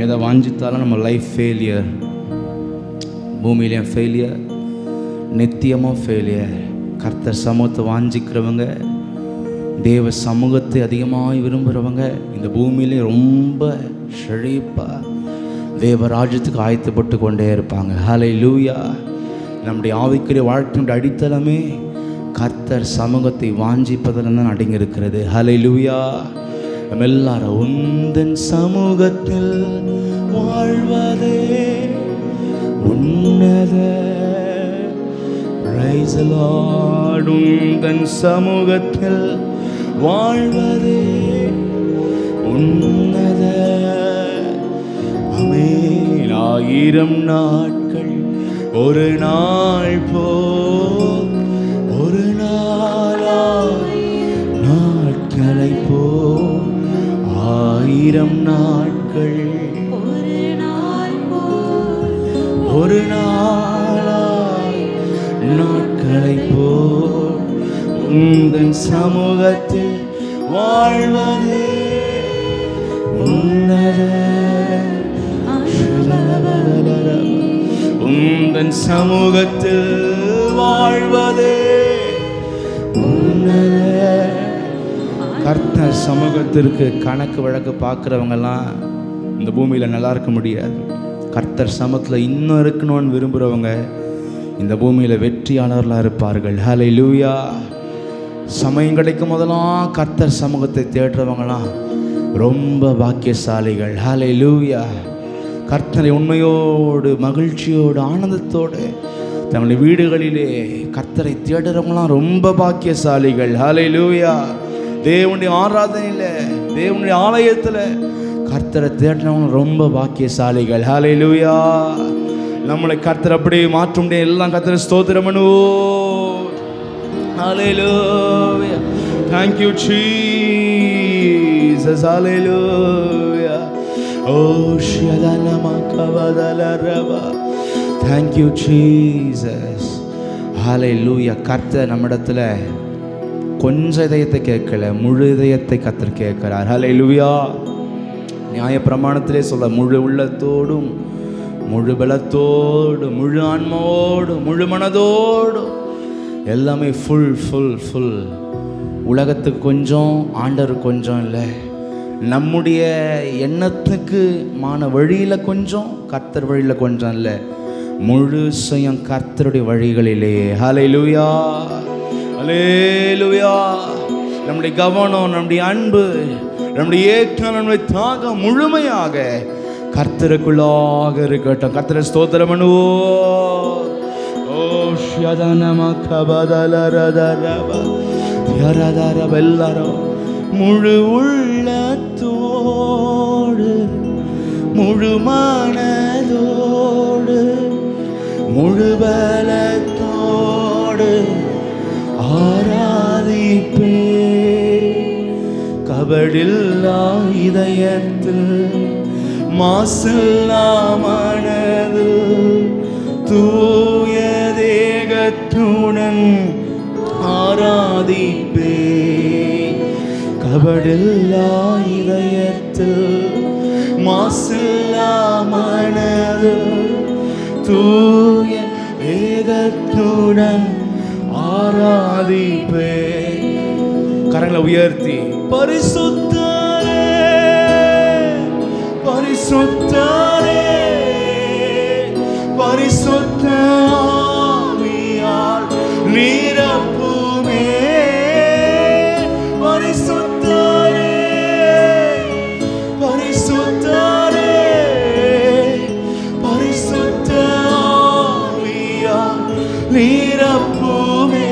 எதை வாஞ்சித்தாலும் நம்ம லைஃப் ஃபெயிலியர். பூமியிலையும் ஃபெயிலியர், நித்தியமும் ஃபெயிலியர். கர்த்தர் சமூகத்தை வாஞ்சிக்கிறவங்க, தேவ சமூகத்தை அதிகமாக விரும்புகிறவங்க இந்த பூமியிலே ரொம்ப செழிப்பாக தேவ ராஜ்யத்துக்கு ஆயத்தப்பட்டு கொண்டே இருப்பாங்க. ஹல்லேலூயா. நம்முடைய ஆவிக்குரிய வாழ்க்கையினுடைய அடித்தளமே கர்த்தர் சமூகத்தை வாஞ்சிப்பதில் தான் அடங்கியிருக்கிறது. ஹல்லேலூயா. நம்ம எல்லாரும் உந்தன் சமூகத்தில் வாழ்வதே உன்னத. Praise the Lord. உந்தன் சமூகத்தில் வாழ்வதே உன்னத. ஆமென். 1000 நாட்கள் ஒரு நாள் போல், ஒரு நாள் 1000 நாட்களை போல். 1000 நாட்கள் ஒரு நாள் போல், ஒரு நாள் 1000 நாட்களை போல் உந்தன் சமூகத்தில் வாழ்வதே உன்னத. உந்தன் சமூகத்தில் வாழ்வதே உன்னத. கர்த்தர் சமூகத்திற்கு கணக்கு வழக்கு பார்க்குறவங்கெல்லாம் இந்த பூமியில் நல்லா இருக்க முடியாது. கர்த்தர் சமூகத்தில் இன்னும் இருக்கணும்னு விரும்புகிறவங்க இந்த பூமியில் வெற்றியாளர்களாக இருப்பார்கள். ஹல்லேலூயா. சமயம் கிடைக்கும் போதெல்லாம் கர்த்தர் சமூகத்தை தேடுறவங்களாம் ரொம்ப பாக்கியசாலிகள். ஹல்லேலூயா. கர்த்தரை உண்மையோடு மகிழ்ச்சியோடு ஆனந்தத்தோடு தங்களுடைய வீடுகளிலே கர்த்தரை தேடுறவங்களாம் ரொம்ப பாக்கியசாலிகள். ஹல்லேலூயா. தேவனுடைய ஆராதனையில், தேவனுடைய ஆலயத்தில் கர்த்தரை தேடுறவங்க ரொம்ப பாக்கியசாலிகள். ஹல்லேலூயா. நம்மளை கர்த்தர் அப்படி மாற்ற முடியும். எல்லாம் கர்த்தரை ஸ்தோத்திரம் பண்ணுவோம். ஹல்லேலூயா. Thank you Jesus. Hallelujah. Oh shadana makavadala rava Thank you Jesus. Hallelujah. கர்த்தர் நம்மிடத்துல கொஞ்சம் இதயத்தை கேட்கல, முழு இதயத்தை கர்த்தர் கேட்கிறார். ஹல்லேலூயா. நியாய பிரமாணத்திலே சொல்ல, முழு உள்ளத்தோடும் முழு பலத்தோடும் முழு ஆன்மாவோடும் முழு மனதோடும் எல்லாமே ஃபுல் ஃபுல் ஃபுல். உலகத்துக்கு கொஞ்சம், ஆண்டவர் கொஞ்சம் இல்லை. நம்முடைய எண்ணத்துக்கு மான வழியில் கொஞ்சம், கர்த்தர் வழியில் கொஞ்சம் இல்லை. முழு சுயம் கர்த்தருடைய வழிகளிலேயே. ஹல்லேலூயா, ஹல்லேலூயா. நம்முடைய கவனம், நம்முடைய அன்பு, நம்முடைய ஏக்கம், நம்முடைய தாகம் முழுமையாக கர்த்தருக்குள்ளாக இருக்கட்டும். கர்த்தரை ஸ்தோத்திரம் பண்ணுவோம். ஓ எல்லாரும் முழு உள்ளத்தோடு முழு மனதோடு முழு பலத்தோடு ஆராதிப்பே. கபடில்லா இதயத்தில் மாசில்லா மனதில் தூய தேகத்துடன் ஆராதிப்பே. கபடில்லா இதயத்தில் மாசில்லா மனதில் தூய தேகத்துடன் ஆராதிப்பே. கரங்களை உயர்த்தி பரிசுத்தரே பரிசுத்தரே பரிசுத்த ஆவியால் நிரப்புமே. பரிசுத்தரே பரிசுத்தரே பரிசுத்த ஆவியால் நிரப்புமே.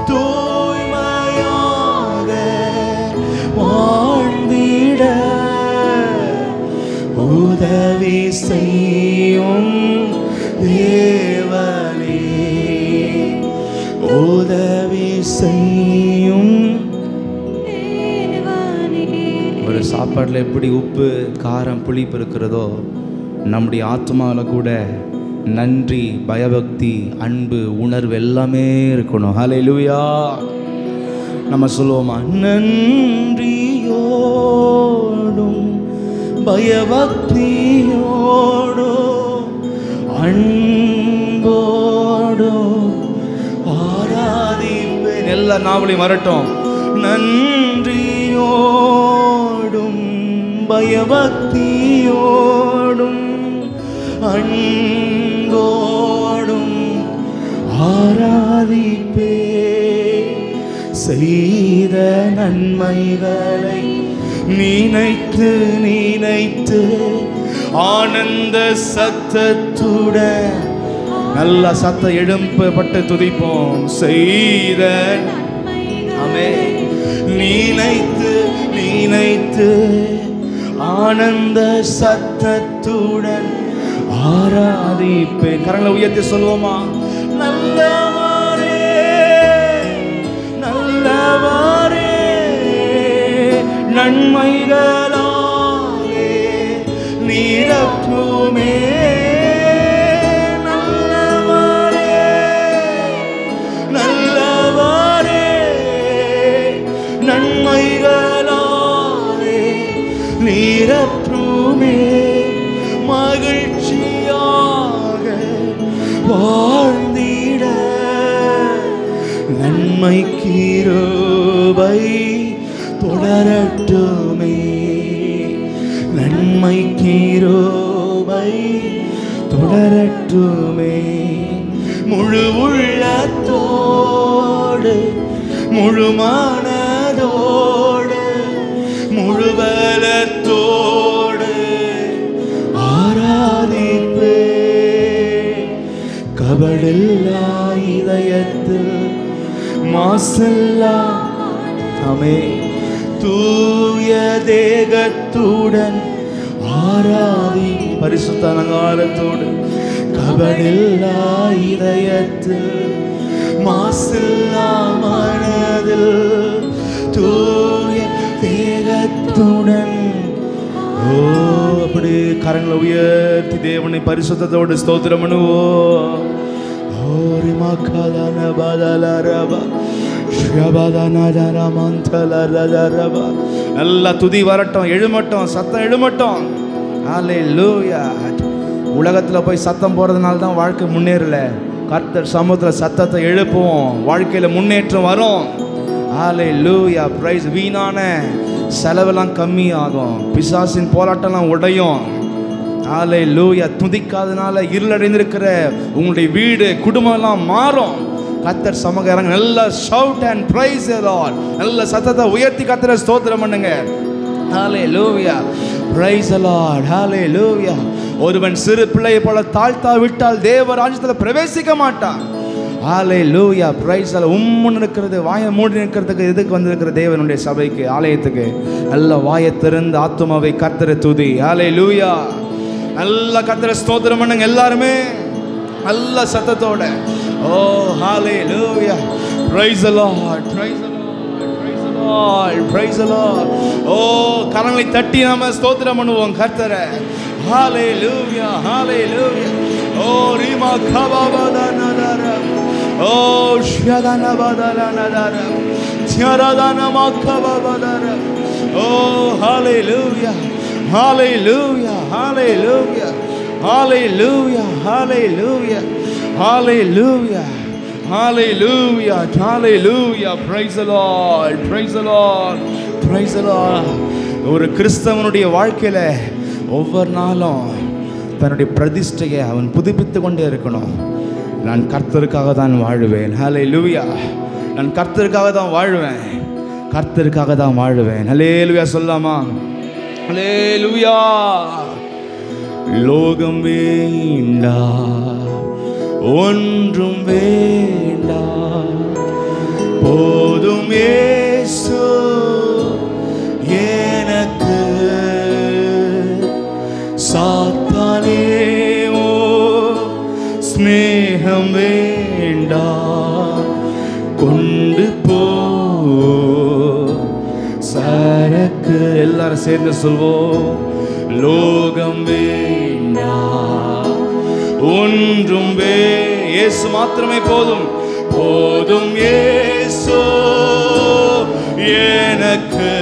தூய்மையாக வாழ்ந்திட உதவி செய்யும் தேவனே, உதவி செய்யும் தேவனே. ஒரு சாப்பாட்டில் எப்படி உப்பு காரம் புளிப்பு இருக்கிறதோ, நம்முடைய ஆத்மாவில் கூட நன்றி, பயபக்தி, அன்பு, உணர்வு எல்லாமே இருக்கணும். ஹல்லேலூயா. நம்ம சொல்லுவோமா? நன்றியோடும் பயபக்தியோடும் அன்போடும் ஆராதிப்பேன். எல்லா நாவலையும் வரட்டும். நன்றியோடும் பயபக்தியோடும் அன்போடும் ஆராதிப்பே. செய்த நன்மைகளை நினைத்து நினைத்து ஆனந்த சத்தத்துடன் நல்ல சத்த எழுப்பப்பட்டு துதிப்போம். செய்த ஆமென். நினைத்து நினைத்து ஆனந்த சத்தத்துடன் ஆராதிப்பேன். கரங்களை உயர்த்தி சொல்லுவோமா? நல்லவரே நல்லவரே நன்மைகளாலே நிரப்புமே. நல்லவரே நல்லவரே நன்மைகளாலே நிரப்புமே. மகிழ்ச்சியாக வாழ்ந்திட நன்மை கிருபை தொடரட்டுமே. நன்மை கிருபை தொடரட்டுமே. முழு உள்ளத்தோடு முழு மனதோடு முழு பலத்தோடு ஆராதிப்பே. கபடில்லா இதயத்தில் மாசில்லா ஆமென் தூய தேகத்துடன் ஆராதி. பரிசுத்த அலங்காரத்தோடு கபடில்லா இதயத்தில் மாசில்லா மனதில் தூய தேகத்துடன். ஓ அப்படி கரங்களை உயர்த்தி தேவனை பரிசுத்தத்தோடு ஸ்தோத்திரம் பண்ணுவோம். நல்லா துதி வரட்டும், எழுமட்டும், சத்தம் எழுமட்டும். ஹல்லேலூயா. உலகத்தில் போய் சத்தம் போகிறதுனால தான் வாழ்க்கை முன்னேறல. கர்த்தர் சமூகத்தில் சத்தத்தை எழுப்புவோம், வாழ்க்கையில் முன்னேற்றம் வரும். ஹல்லேலூயா. பிரைஸ். வீணான செலவெல்லாம் கம்மியாகும், பிசாசின் போராட்டம்லாம் உடையும். ஹல்லேலூயா. துதிக்காதனால இருளடைந்திருக்கிற உங்களுடைய வீடு குடும்பம்லாம் மாறும். கர்த்தர் சமூகம் நல்லா shout and praise the Lord. நல்ல சத்தத்தை உயர்த்தி கர்த்தரை ஸ்தோத்திரம் பண்ணுங்க. Hallelujah. Praise the Lord. Hallelujah. ஒருவன் சிறு பிள்ளையை போல தாழ்த்தா விட்டால் தேவ ராஜ்யத்தில் பிரவேசிக்க மாட்டான். ஹல்லேலூயா. Praise the Lord. உம்முன்னு இருக்கிறது, வாயை மூடி நிற்கிறதுக்கு எதுக்கு வந்திருக்கிற தேவனுடைய சபைக்கு, ஆலயத்துக்கு? நல்ல வாயை திறந்து ஆத்துமாவை கர்த்தரை துதி. ஹல்லேலூயா. நல்ல கர்த்தரை ஸ்தோத்திரம் பண்ணுங்க எல்லாருமே நல்ல சத்தத்தோட. Oh hallelujah. Praise the Lord. Praise the Lord. Praise the Lord. Oh கரங்களை தட்டி நாம ஸ்தோத்திரம் பண்ணுவோம் கர்த்தரை. ஹல்லேலூயா. ஹல்லேலூயா. ஓ ரிமா கபாபதனதர. ஓ ஷதனபதனதர. தியரதனமக்கபதர. ஓ ஹல்லேலூயா. Hallelujah, hallelujah, hallelujah, hallelujah, hallelujah, hallelujah, hallelujah. Praise the Lord, praise the Lord, praise the Lord. ஒரு கிறிஸ்தவனுடைய வாழ்க்கையில ஒவ்வொரு நாளும் தன்னுடைய பிரதிஷ்டையை அவன் புதுப்பித்து கொண்டே இருக்கணும். நான் கர்த்தருக்காக தான் வாழுவேன். ஹல்லேலூயா. நான் கர்த்தருக்காக தான் வாழ்வேன், கர்த்தருக்காக தான் வாழ்வேன். ஹல்லேலூயா சொல்லாமா? ஹல்லேலூயா. லோகம் வேண்டா, ஒன்றும் வேண்டா, போதும் இயேசு எனக்கு. சாத்தானே ஓ ஸ்நேகம் வேண்டா, கொண்டு போ சரக்கு. எல்லாரும் சேர்ந்து சொல்வோம். லோகம் வேண்டா, ஒன்றும் இயேசு மாத்திரமே போதும், போதும் இயேசு எனக்கு.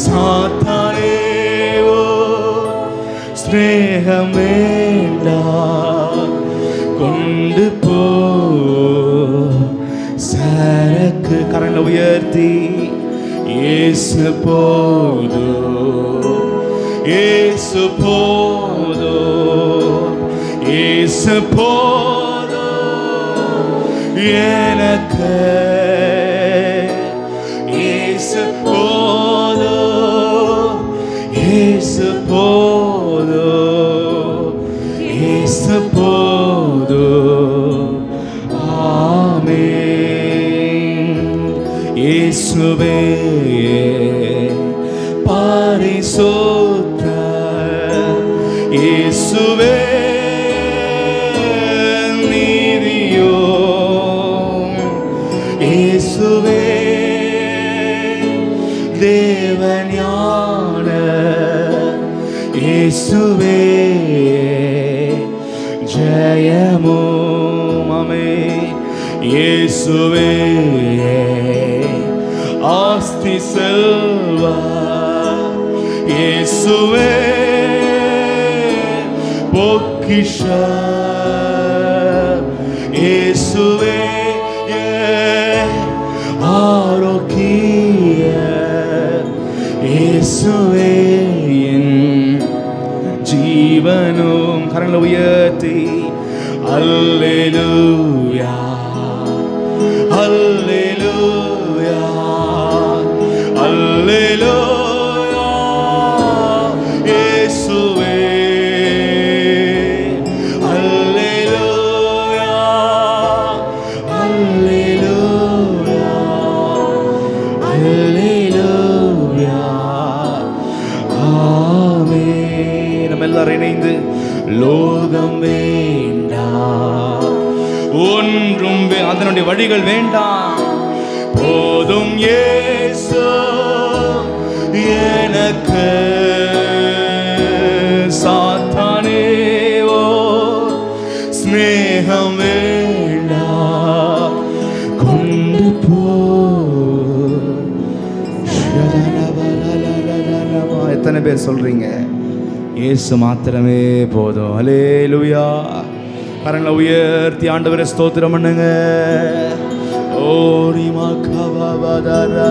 சாத்தானே ஓ ஸ்நேகம் வேண்டா, கொண்டு போ சரக்கு. கரங்களை உயர்த்தி இயேசு போதோ, இயேசு போதோ, இயேசு போதோ எனக்கு. இயேசு போதோ, இயேசு போதோ, இயேசு போதோ. இயேசுவே பரிசுத்த இயேசுவே நீதியோ, இயேசுவே தேவஞான, இயேசுவே ஜெயமோ. ஆமென். இயேசுவே ஆஸ்தி செல்வா, இயேசுவே பொக்கிஷ, இயேசுவே ஆரோக்கிய, இயேசுவே என் ஜீவனும். கரங்களை உயர்த்தி அல்லேலூயா, அல்லேலூயா, அல்லேலூயா. இயேசுவே அல்லேலூயா, அல்லேலூயா, அல்லேலூயா. ஆமென். நம்ம எல்லாரும் இணைந்து லோகம் வேண்டா, ஒன்றும் அதனுடைய வழிகள் வேண்டாம், போதும் இயேசு எனக்கு. எத்தனை பேர் சொல்றீங்க? இயேசு மாத்திரமே போதும். ஹல்லேலூயா. கரங்களை உயர்த்தி ஆண்டவரை ஸ்தோத்திரம் பண்ணுங்க. ஓரி மகபதரதரபா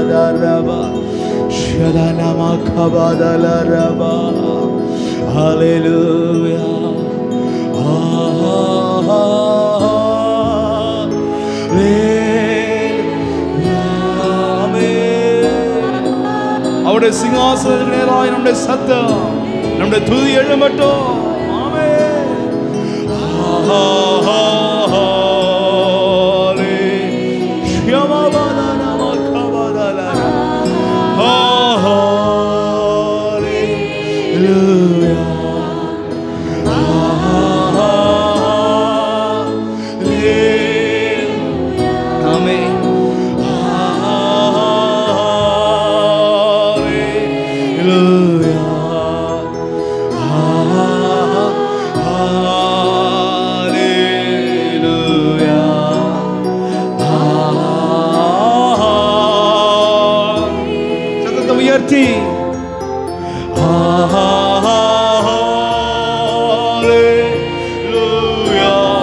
ஷதனமா கபதலரபா. ஹல்லேலூயா. அவருடைய சிங்காசனத்துக்கு நேராய் நம்முடைய சத்தம், நம்முடைய துதி எழும்பட்டும்.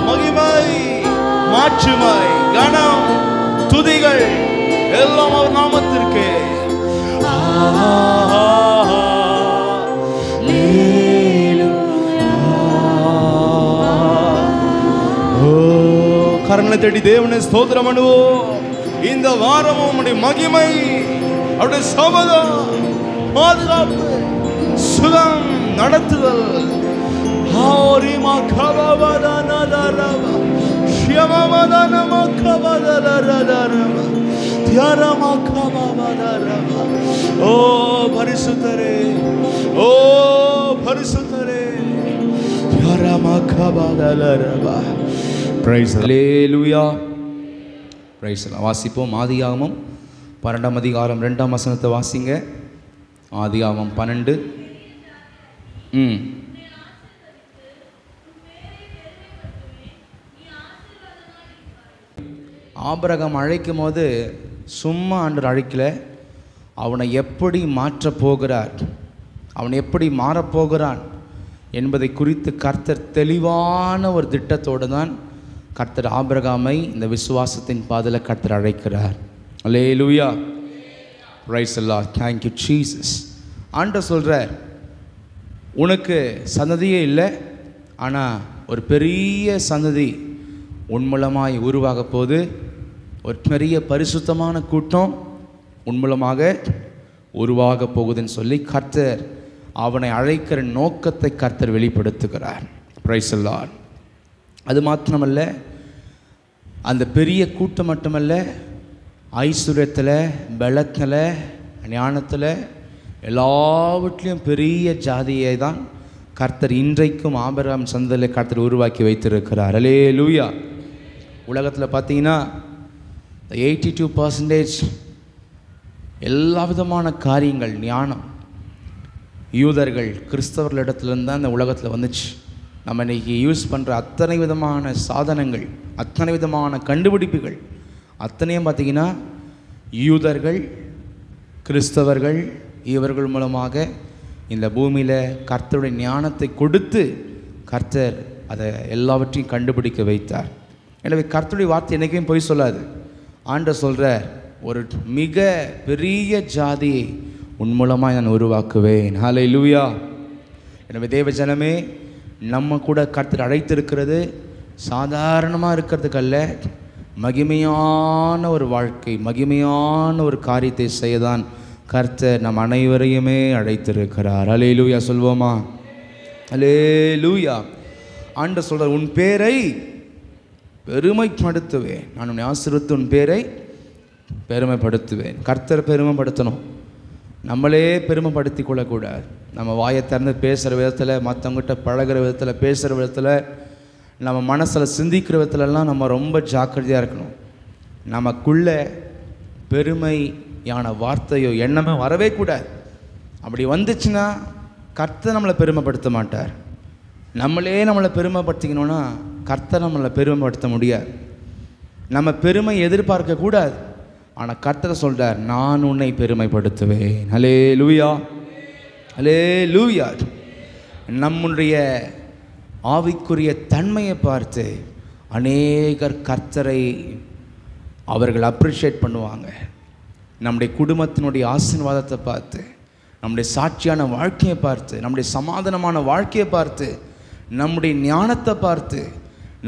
மகிமை, மாட்சிமை, கனம், துதிகள் எல்லாம் அவர் நாமத்திற்கு. கரங்களை தேடி தேவனை ஸ்தோத்திரம் பண்ணுவோம். இந்த வாரமும் உம்முடைய மகிமை, அவருடைய சமதம், பாதுகாப்பு, சுகம், நடத்துதல். ஓ பரிசுத்தரே, ஓ பரிசுத்தரே. வாசிப்போம். ஆதியாகமம் 12ஆம் அதிகாரம் 2ஆம் வசனத்தை வாசிங்க. ஆதியாகமம் 12. ஆபிரகாம் அழைக்கும் போது சும்மா ஆண்டவர் அழைக்கல, அவனை எப்படி மாற்றப் போகிறார், அவன் எப்படி மாறப்போகிறான் என்பதை குறித்து கர்த்தர் தெளிவான ஒரு திட்டத்தோடு தான் கர்த்தர் ஆபிரகாமை இந்த விசுவாசத்தின் பாதையில் கர்த்தர் அழைக்கிறார். Alleluia. Praise the Lord. Thank you Jesus. ஆண்டவர் சொல்கிறார், உனக்கு சந்ததியே இல்லை, ஆனால் ஒரு பெரிய சந்ததி உன் மூலமாய் உருவாக போது, ஒரு பெரிய பரிசுத்தமான கூட்டம் உன் மூலமாக உருவாக போகுதுன்னு சொல்லி கர்த்தர் அவனை அழைக்கிற நோக்கத்தை கர்த்தர் வெளிப்படுத்துகிறார். Price the Lord. அது மாத்திரமல்ல, அந்த பெரிய கூட்டம் மட்டுமல்ல, ஐஸ்வர்யத்தில், பலத்தில், ஞானத்தில், எல்லாவற்றிலும் பெரிய ஜாதியை தான் கர்த்தர் இன்றைக்கும் ஆபிரகாம் சந்ததியில் கர்த்தர் உருவாக்கி வைத்திருக்கிறார். அல்லேலூயா. உலகத்தில் பார்த்தீங்கன்னா 82% எல்லா விதமான காரியங்கள், ஞானம், யூதர்கள், கிறிஸ்தவர்களிடத்துலேருந்து தான் இந்த உலகத்தில் வந்துச்சு. நம்ம இன்றைக்கி யூஸ் பண்ணுற அத்தனை விதமான சாதனங்கள், அத்தனை விதமான கண்டுபிடிப்புகள் அத்தனையும் பார்த்திங்கன்னா யூதர்கள், கிறிஸ்தவர்கள் இவர்கள் மூலமாக இந்த பூமியில் கர்த்தருடைய ஞானத்தை கொடுத்து கர்த்தர் அதை எல்லாவற்றையும் கண்டுபிடிக்க வைத்தார். எனவே கர்த்தருடைய வார்த்தை என்றைக்குமே பொய் சொல்லாது. ஆண்டவர் சொல்கிற ஒரு மிக பெரிய ஜாதியை உன் மூலமாக நான் உருவாக்குவேன். ஹல்லேலூயா. எனவே தேவ ஜனமே, நம்ம கூட கர்த்தர் அழைத்திருக்கிறது சாதாரணமாக இருக்கிறதுக்கல்ல, மகிமையான ஒரு வாழ்க்கை, மகிமையான ஒரு காரியத்தை செய்யதான் கர்த்தர் நம் அனைவரையுமே அழைத்திருக்கிறார். அல்லேலூயா சொல்வோமா? அல்லேலூயா. ஆண்டவர் சொல்கிறார், உன் பேரை பெருமைப்படுத்துவேன், நான் உன்னை ஆசீர்வதித்து உன் பேரை பெருமைப்படுத்துவேன். கர்த்தர் பெருமைப்படுத்தணும், நம்மளே பெருமைப்படுத்தி கொள்ளக்கூடாது. நம்ம வாயை திறந்து பேசுகிற விதத்தில், மற்றவங்ககிட்ட பழகிற விதத்தில், பேசுகிற விதத்தில், நம்ம மனசில் சிந்திக்கிற விதத்துலலாம் நம்ம ரொம்ப ஜாக்கிரதையாக இருக்கணும். நமக்குள்ளே பெருமையான வார்த்தையோ எண்ணமே வரவே கூடாது. அப்படி வந்துச்சுன்னா கர்த்தர் நம்மளை பெருமைப்படுத்த மாட்டார். நம்மளே நம்மளை பெருமைப்படுத்திக்கணுன்னா கர்த்தர் நம்மளை பெருமைப்படுத்த முடியாது. நம்ம பெருமை எதிர்பார்க்கக்கூடாது. ஆனால் கர்த்தர் சொல்கிறார், நான் உன்னை பெருமைப்படுத்துவேன். ஹல்லேலூயா. அல்லேலூயா. நம்முடைய ஆவிக்குரிய தன்மையை பார்த்து அநேகர் கர்த்தரை அவர்கள் அப்ரிஷியேட் பண்ணுவாங்க. நம்முடைய குடும்பத்தினுடைய ஆசீர்வாதத்தை பார்த்து, நம்முடைய சாட்சியான வாழ்க்கையை பார்த்து, நம்முடைய சமாதானமான வாழ்க்கையை பார்த்து, நம்முடைய ஞானத்தை பார்த்து,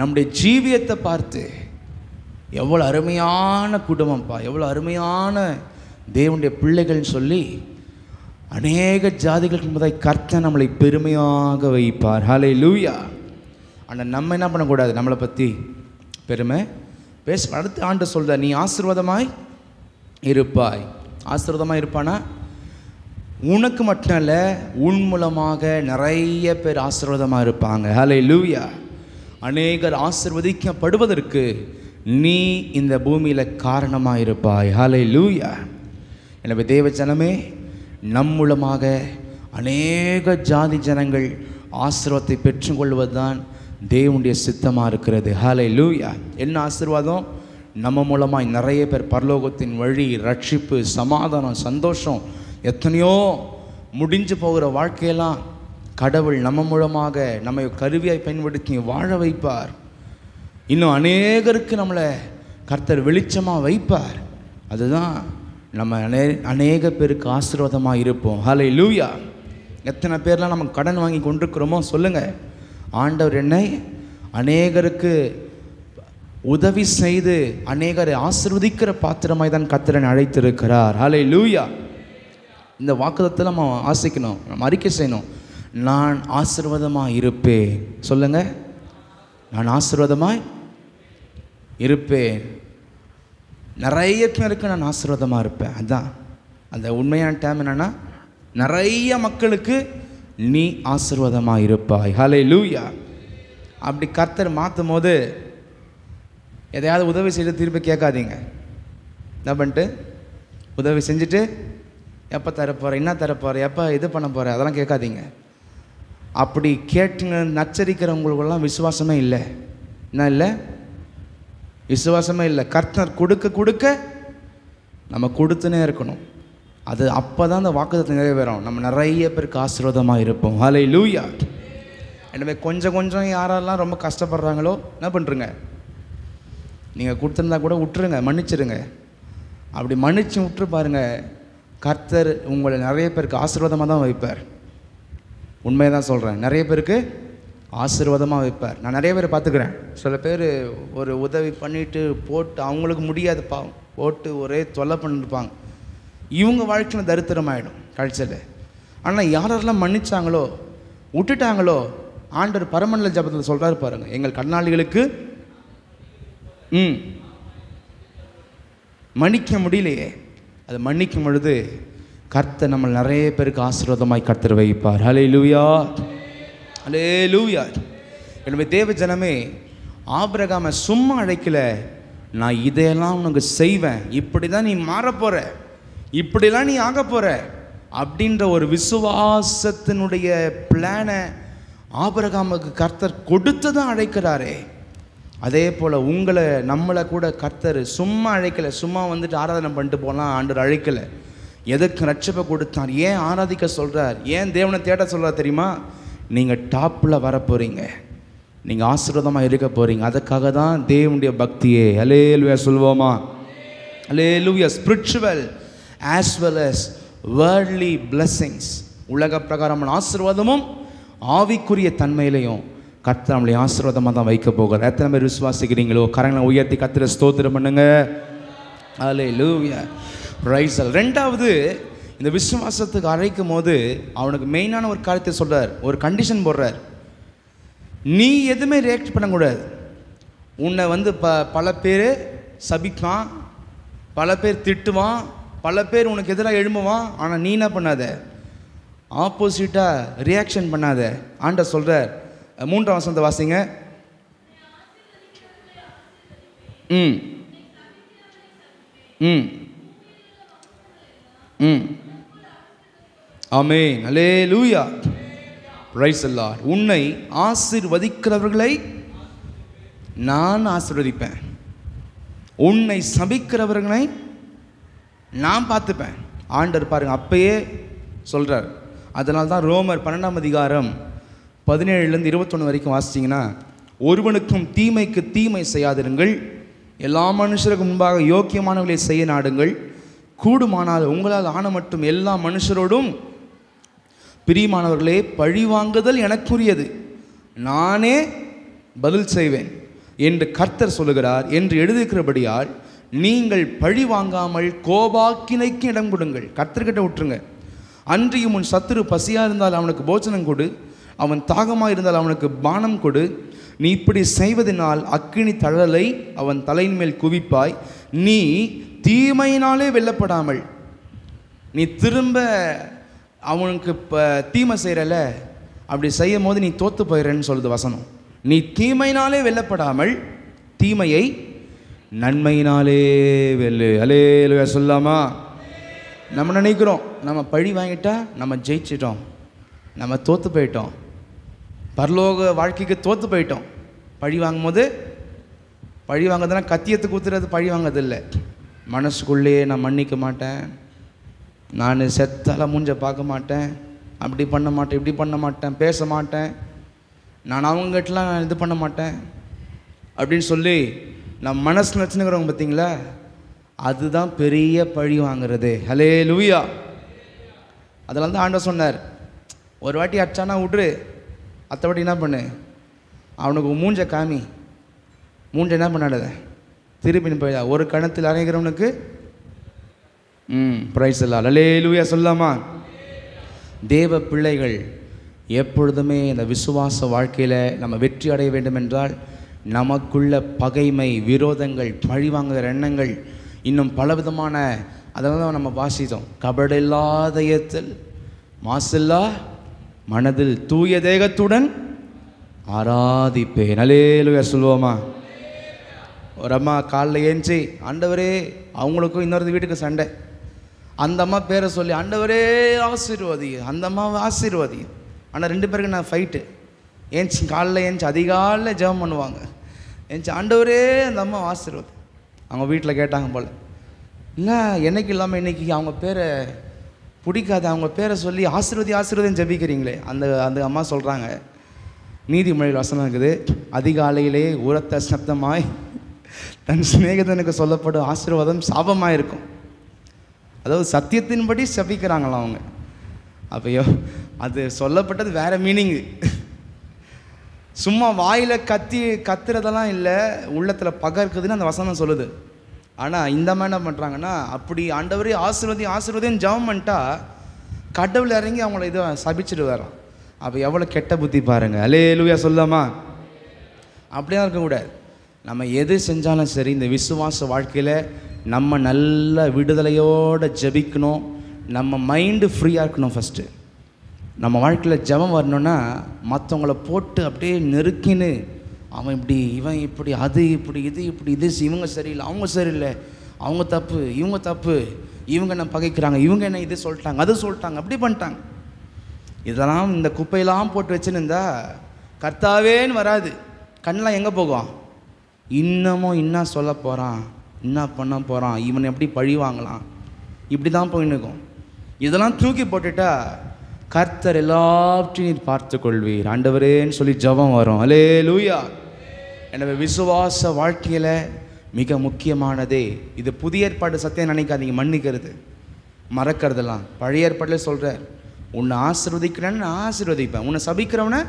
நம்முடைய ஜீவியத்தை பார்த்து, எவ்வளோ அருமையான குடும்பம்ப்பா, எவ்வளோ அருமையான தேவனுடைய பிள்ளைகள்னு சொல்லி அநேக ஜாதிகளுக்கு முன்பதாய் கர்த்தர் நம்மளை பெருமையாக வைப்பார். ஹல்லேலூயா. ஆனால் நம்ம என்ன பண்ணக்கூடாது, நம்மளை பற்றி பெருமை பேச. அடுத்து ஆண்டு சொல்கிறார், நீ ஆசீர்வாதமாய் இருப்பாய். ஆசீர்வாதமாக இருப்பானா உனக்கு மட்டும் இல்லை, உன் மூலமாக நிறைய பேர் ஆசீர்வாதமாக இருப்பாங்க. ஹல்லேலூயா. அநேகர் ஆசீர்வதிக்கப்படுவதற்கு நீ இந்த பூமியில் காரணமாக இருப்பாய். ஹல்லேலூயா. எனவே தேவ ஜனமே, நம் மூலமாக அநேக ஜாதி ஜனங்கள் ஆசீர்வாதத்தை பெற்றுக்கொள்வது தான் தேவனுடைய சித்தமாக இருக்கிறது. ஹல்லேலூயா. என்ன ஆசீர்வாதம்? நம்ம மூலமாக நிறைய பேர் பரலோகத்தின் வழி, ரட்சிப்பு, சமாதானம், சந்தோஷம், எத்தனையோ முடிஞ்சு போகிற வாழ்க்கையெல்லாம் கடவுள் நம்ம மூலமாக நம்மை கருவியாய் பயன்படுத்தி வாழ வைப்பார். இன்னும் அநேகருக்கு நம்மளை கர்த்தர் வெளிச்சமாக வைப்பார். அதுதான் நம்ம அநேக பேருக்கு ஆசீர்வாதமாக இருப்போம். ஹல்லேலூயா. எத்தனை பேர்லாம் நம்ம கடன் வாங்கி கொண்டிருக்கிறோமோ சொல்லுங்கள், ஆண்டவர் என்னை அநேகருக்கு உதவி செய்து அநேகரை ஆசீர்வதிக்கிற பாத்திரமாய் தான் கர்த்தர் அழைத்திருக்கிறார். ஹல்லேலூயா. இந்த வாக்குத்தத்தத்தை நம்ம ஆசைக்கணும், நம்ம அறிக்கை செய்யணும். நான் ஆசீர்வாதமாக இருப்பேன். சொல்லுங்கள், நான் ஆசீர்வாதமாய் இருப்பேன். நிறைய பேருக்கு நான் ஆசீர்வாதமாக இருப்பேன். அதுதான் அந்த உண்மையான டைம். என்னென்னா, நிறைய மக்களுக்கு நீ ஆசீர்வாதமாக இருப்பாய். ஹல்லேலூயா. அப்படி கர்த்தர் மாற்றும் போது எதையாவது உதவி செய்து திருப்பி கேட்காதீங்க. என்ன பண்ணிட்டு உதவி செஞ்சுட்டு எப்போ தரப்போகிற, என்ன தரப்போகிற, எப்போ இது பண்ண போகிற, அதெல்லாம் கேட்காதீங்க. அப்படி கேட்டுங்க நச்சரிக்கிறவங்களுக்கெல்லாம் விசுவாசமே இல்லை. என்ன இல்லை? விசுவாசமே இல்லை. கர்த்தர் கொடுக்க கொடுக்க நம்ம கொடுத்துனே இருக்கணும். அது அப்போ தான் அந்த வாக்குத்தத்தம் நிறைவேறும். நம்ம நிறைய பேருக்கு ஆசீர்வாதமாக இருப்போம். ஹல்லேலூயா. எனவே கொஞ்சம் கொஞ்சம் யாரெல்லாம் ரொம்ப கஷ்டப்படுறாங்களோ என்ன பண்ணுறங்க, நீங்கள் கொடுத்துருந்தா கூட விட்டுருங்க, மன்னிச்சிடுங்க. அப்படி மன்னிச்சு விட்டுரு பாருங்கள், கர்த்தர் உங்களை நிறைய பேருக்கு ஆசீர்வாதமாக தான் வைப்பார். உண்மையை தான் சொல்கிறேன், நிறைய பேருக்கு ஆசீர்வாதமாக வைப்பார். நான் நிறைய பேர் பார்த்துக்கிறேன். சில பேர் ஒரு உதவி பண்ணிவிட்டு போட்டு அவங்களுக்கு முடியாது பாவம், போட்டு ஒரே தொல்லை பண்ணிருப்பாங்க. இவங்க வாழ்க்கையில் தரித்திரமாயிடும் கழிச்சல். ஆனால் யாரெல்லாம் மன்னிச்சாங்களோ, விட்டுட்டாங்களோ, ஆண்டவர் பரமண்டல ஜபத்தில் சொல்கிறாரு பாருங்கள், எங்கள் கண்ணாளிகளுக்கு மன்னிக்க முடியலையே, அதை மன்னிக்கும் பொழுது கர்த்தர் நம்ம நிறைய பேருக்கு ஆசீர்வாதமாய் கர்த்தர் வைப்பார். ஹல்லேலூயா. ஹல்லேலூயா. எனவே தேவ ஜனமே, ஆபிரகாமை சும்மா அழைக்கல, நான் இதையெல்லாம் உனக்கு செய்வேன், இப்படி தான் நீ மாறப்போகிற, இப்படிலாம் நீ ஆக போகிற அப்படின்ற ஒரு விசுவாசத்தினுடைய பிளானை ஆபிரகாமுக்கு கர்த்தர் கொடுத்து தான் அழைக்கிறாரே. அதே போல் உங்களை நம்மளை கூட கர்த்தர் சும்மா அழைக்கலை. சும்மா வந்துட்டு ஆராதனை பண்ணிட்டு போகலாம் ஆண்டவர் அழைக்கலை. எதற்கு ரட்சிப்பை கொடுத்தார், ஏன் ஆராதிக்க சொல்கிறார், ஏன் தேவனை தேட சொல்கிறார் தெரியுமா? நீங்கள் டாப்பில் வர போகிறீங்க, நீங்கள் ஆசீர்வாதமாக இருக்க போகிறீங்க. அதுக்காக தான் தேவனுடைய பக்தியே. ஹல்லேலூயா சொல்வோமா? Hallelujah. Spiritual as well as worldly blessings, உலக பிரகாரமான ஆசீர்வாதமும் ஆவிக்குரிய தன்மையிலையும் கர்த்தர் நம்மளை ஆசீர்வாதமாக தான் வைக்க போகிறார். எத்தனை பேர் விசுவாசிக்கிறீங்களோ கரங்களை உயர்த்தி கர்த்தரை ஸ்தோத்திரம் பண்ணுங்க. ஹல்லேலூயா. பிரைஸ். ரெண்டாவது, இந்த விசுவாசத்துக்கு அழைக்கும் போது அவனுக்கு மெயினான ஒரு காரியத்தை சொல்கிறார், ஒரு கண்டிஷன் போடுறார். நீ எதுவுமே ரியாக்ட் பண்ணக்கூடாது. உன்னை வந்து பல பேர் சபிப்பான், பல பேர் திட்டுவான், பல பேர் உனக்கு எதிராக எழும்புவான். ஆனால் நீ என்ன பண்ணாத, ஆப்போசிட்டாக ரியாக்ஷன் பண்ணாத. ஆண்டவர் சொல்கிறார், 3ஆம் வசனத்தை வாசிங்க. Amen. Hallelujah. Praise the Lord. உன்னை ஆசீர்வதிக்கிறவர்களை நான் ஆசீர்வதிப்பேன், உன்னை சபிக்கிறவர்களை நான் பார்த்துப்பேன். ஆண்டவர் பாருங்க அப்பயே சொல்கிறார். அதனால தான் ரோமர் 12ஆம் அதிகாரம் 17லேருந்து 21 வரைக்கும் வாசிச்சிங்கன்னா, ஒருவனுக்கும் தீமைக்கு தீமை செய்யாதிருங்கள், எல்லா மனுஷருக்கு முன்பாக யோக்கியமானவர்களை செய்ய நாடுங்கள், கூடுமானால் உங்களால் ஆன மட்டும் எல்லா மனுஷரோடும் பிரியமானவர்களே, பழிவாங்குதல் எனக்குரியது, நானே பதில் செய்வேன் என்று கர்த்தர் சொல்லுகிறார் என்று எழுதியிருக்கிறபடியால் நீங்கள் பழி வாங்காமல் கோபாக்கினைக்கு இடம் கொடுங்கள். கர்த்தர்கிட்ட விட்டுருங்க. அன்றியும் உன் சத்துரு பசியாக இருந்தால் அவனுக்கு போஜனம் கொடு, அவன் தாகமாக இருந்தால் அவனுக்கு பானம் கொடு. நீ இப்படி செய்வதனால் அக்கினி தழலை அவன் தலையின் மேல் குவிப்பாய். நீ தீமையினாலே வெல்லப்படாமல், நீ திரும்ப அவனுக்கு தீமை செய்கிறல, அப்படி செய்யும் போது நீ தோற்று போயிடுறேன்னு சொல்லுது வசனம். நீ தீமையினாலே வெல்லப்படாமல் தீமையை நன்மையினாலே வெல்லு. அல்லேலூயா சொல்லாமா? நம்ம நினைக்கிறோம் நம்ம பழி வாங்கிட்டா நம்ம ஜெயிச்சிட்டோம், நம்ம தோற்று போயிட்டோம், பரலோக வாழ்க்கைக்கு தோற்று போயிட்டோம். பழி வாங்கும் போது, பழி வாங்குறதுனா கத்தியத்துக்கு ஊத்துறது பழி வாங்குறதில்லை. மனசுக்குள்ளேயே நான் மன்னிக்க மாட்டேன், நான் செத்தால மூஞ்ச பார்க்க மாட்டேன், அப்படி பண்ண மாட்டேன், இப்படி பண்ண மாட்டேன், பேச மாட்டேன், நான் அவங்ககிட்டலாம் நான் இது பண்ண மாட்டேன் அப்படின்னு சொல்லி நம்ம மனசு நினச்சினுக்கிறவங்க பார்த்தீங்களா, அதுதான் பெரிய பழி வாங்குறது. ஹல்லேலூயா. அதனால தான் ஆண்டவர் சொன்னார், ஒரு வாட்டி அடிச்சானா விட்ரு, அத்தை வாட்டி என்ன பண்ணு, அவனுக்கு மூஞ்ச காமி, மூஞ்ச என்ன பண்ணாத, திருப்பின்னு போயிடா. ஒரு கணத்தில் அணைகிறவனுக்கு பிரைஸ் எல்லாம். ஹல்லேலூயா சொல்லாமா? தேவ பிள்ளைகள் எப்பொழுதுமே இந்த விசுவாச வாழ்க்கையில் நம்ம வெற்றி அடைய வேண்டும் என்றால் நமக்குள்ள பகைமை, விரோதங்கள், பழிவாங்குகிற எண்ணங்கள், இன்னும் பலவிதமான, அதெல்லாம் நம்ம வாசித்தோம். கபடில்லாத இதயத்தில் மாசில்லா மனதில் தூய தேகத்துடன் ஆராதிப்பேன். அல்லேலூயா சொல்லுவோமா? ஒரு அம்மா காலைல ஏஞ்சி, ஆண்டவரே, அவங்களுக்கும் இன்னொரு வீட்டுக்கு சண்டை, அந்த அம்மா பேரை சொல்லி ஆண்டவரே ஆசீர்வாதி, அந்த அம்மாவை ஆசீர்வாதி. ஆனால் 2 பேருக்கு நான் ஃபைட்டு. ஏஞ்சி காலைல ஏஞ்சி அதிகாலையில் ஜெபம் பண்ணுவாங்க, ஏஞ்சி ஆண்டவரே அந்த அம்மா ஆசீர்வாதி. அவங்க வீட்டில் கேட்டாங்க போல், இல்லை என்னைக்கு இல்லாமல் இன்றைக்கி அவங்க பேரை பிடிக்காது, அவங்க பேரை சொல்லி ஆசீர்வதி ஆசீர்வதின்னு ஜெபிக்கிறீங்களே. அந்த அம்மா சொல்கிறாங்க, நீதிமொழியில் வசனம் இருக்குது, அதிகாலையிலே உரத்த சப்தமாய் தன் சிநேகிதனுக்கு சொல்லப்படும் ஆசீர்வாதம் சாபமாக இருக்கும். அதாவது சத்தியத்தின்படி சபிக்கிறாங்களாம் அவங்க. அப்பையோ அது சொல்லப்பட்டது வேறு மீனிங்கு. சும்மா வாயில் கத்துறதெல்லாம் இல்லை, உள்ளத்தில் பகை இருக்குதுன்னு அந்த வசனம் சொல்லுது. ஆனால் இந்த மாதிரி என்ன பண்ணுறாங்கன்னா, அப்படி ஆண்டவரே ஆசீர்வதி ஆசீர்வதின்னு ஜெபம் பண்ணிட்டா கடவுள் இறங்கி அவங்கள இதை சபிச்சுட்டு வரோம். அப்போ எவ்வளோ கெட்ட புத்தி பாருங்கள். அல்லேலூயா சொல்லாமா? அப்படியே இருக்கக்கூடாது. நம்ம எது செஞ்சாலும் சரி, இந்த விசுவாச வாழ்க்கையில் நம்ம நல்ல விடுதலையோடு ஜெபிக்கணும். நம்ம மைண்டு ஃப்ரீயாக இருக்கணும். ஃபஸ்ட்டு நம்ம வாழ்க்கையில் ஜெபம் வரணுன்னா, மற்றவங்கள போட்டு அப்படியே நெருக்கின்னு, அவன் இப்படி, இவன் இப்படி, அது இப்படி, இது இப்படி, இது இவங்க சரியில்லை, அவங்க சரியில்லை, அவங்க தப்பு, இவங்க தப்பு, இவங்க என்ன பகைக்கிறாங்க, இவங்க என்ன இது சொல்லிட்டாங்க, அது சொல்லிட்டாங்க, அப்படி பண்ணிட்டாங்க. இதெல்லாம் இந்த குப்பையெல்லாம் போட்டு வச்சுன்னு இருந்தால் கர்த்தாவேன்னு வராது. கண்ணெலாம் எங்கே போகும்? இன்னமும் என்ன சொல்ல போகிறான், என்ன பண்ண போகிறான், இவனை எப்படி பழி வாங்கலாம், இப்படி தான் போயின்னு இருக்கும். இதெல்லாம் தூக்கி போட்டுட்டா கர்த்தர் எல்லாவற்றையும் பார்த்து கொள்வீர் ஆண்டவரேன்னு சொல்லி ஜெபம் வரும். அல்லேலூயா. எனவே விசுவாச வாழ்க்கையில் மிக முக்கியமானதே இது. புதிய ஏற்பாடு சத்தியம் நினைக்காதீங்க, மன்னிக்கிறது, மறக்கிறதெல்லாம். பழைய ஏற்பாட்டில் சொல்கிறார், உன்னை ஆசீர்வதிக்கிறேன்னு நான் ஆசீர்வதிப்பேன், உன்னை சபிக்கிறவனை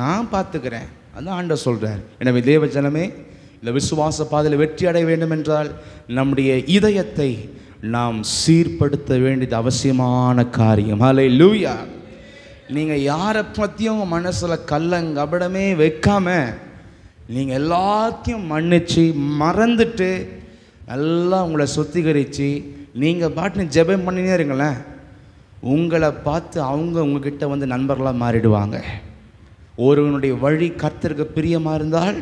நான் பார்த்துக்கிறேன். அதான் ஆண்டவர் சொல்கிறார். எனவே தேவ ஜனமே, இந்த விசுவாச பாதையில் வெற்றி அடைய வேண்டும் என்றால் நம்முடைய இதயத்தை நாம் சீர்படுத்த வேண்டியது அவசியமான காரியம். ஹல்லேலூயா. நீங்கள் யாரை பற்றியும் உங்கள் மனசில் கள்ளங்கபடமே வைக்காம நீங்கள் எல்லாத்தையும் மன்னிச்சு மறந்துட்டு நல்லா உங்களை சுத்திகரித்து நீங்கள் பாட்டுன்னு ஜெபம் பண்ணினே இருங்களேன். உங்களை பார்த்து அவங்க உங்ககிட்ட வந்து நண்பர்களாக மாறிடுவாங்க. ஒருவனுடைய வழி கர்த்தருக்கு பிரியமாக இருந்தால்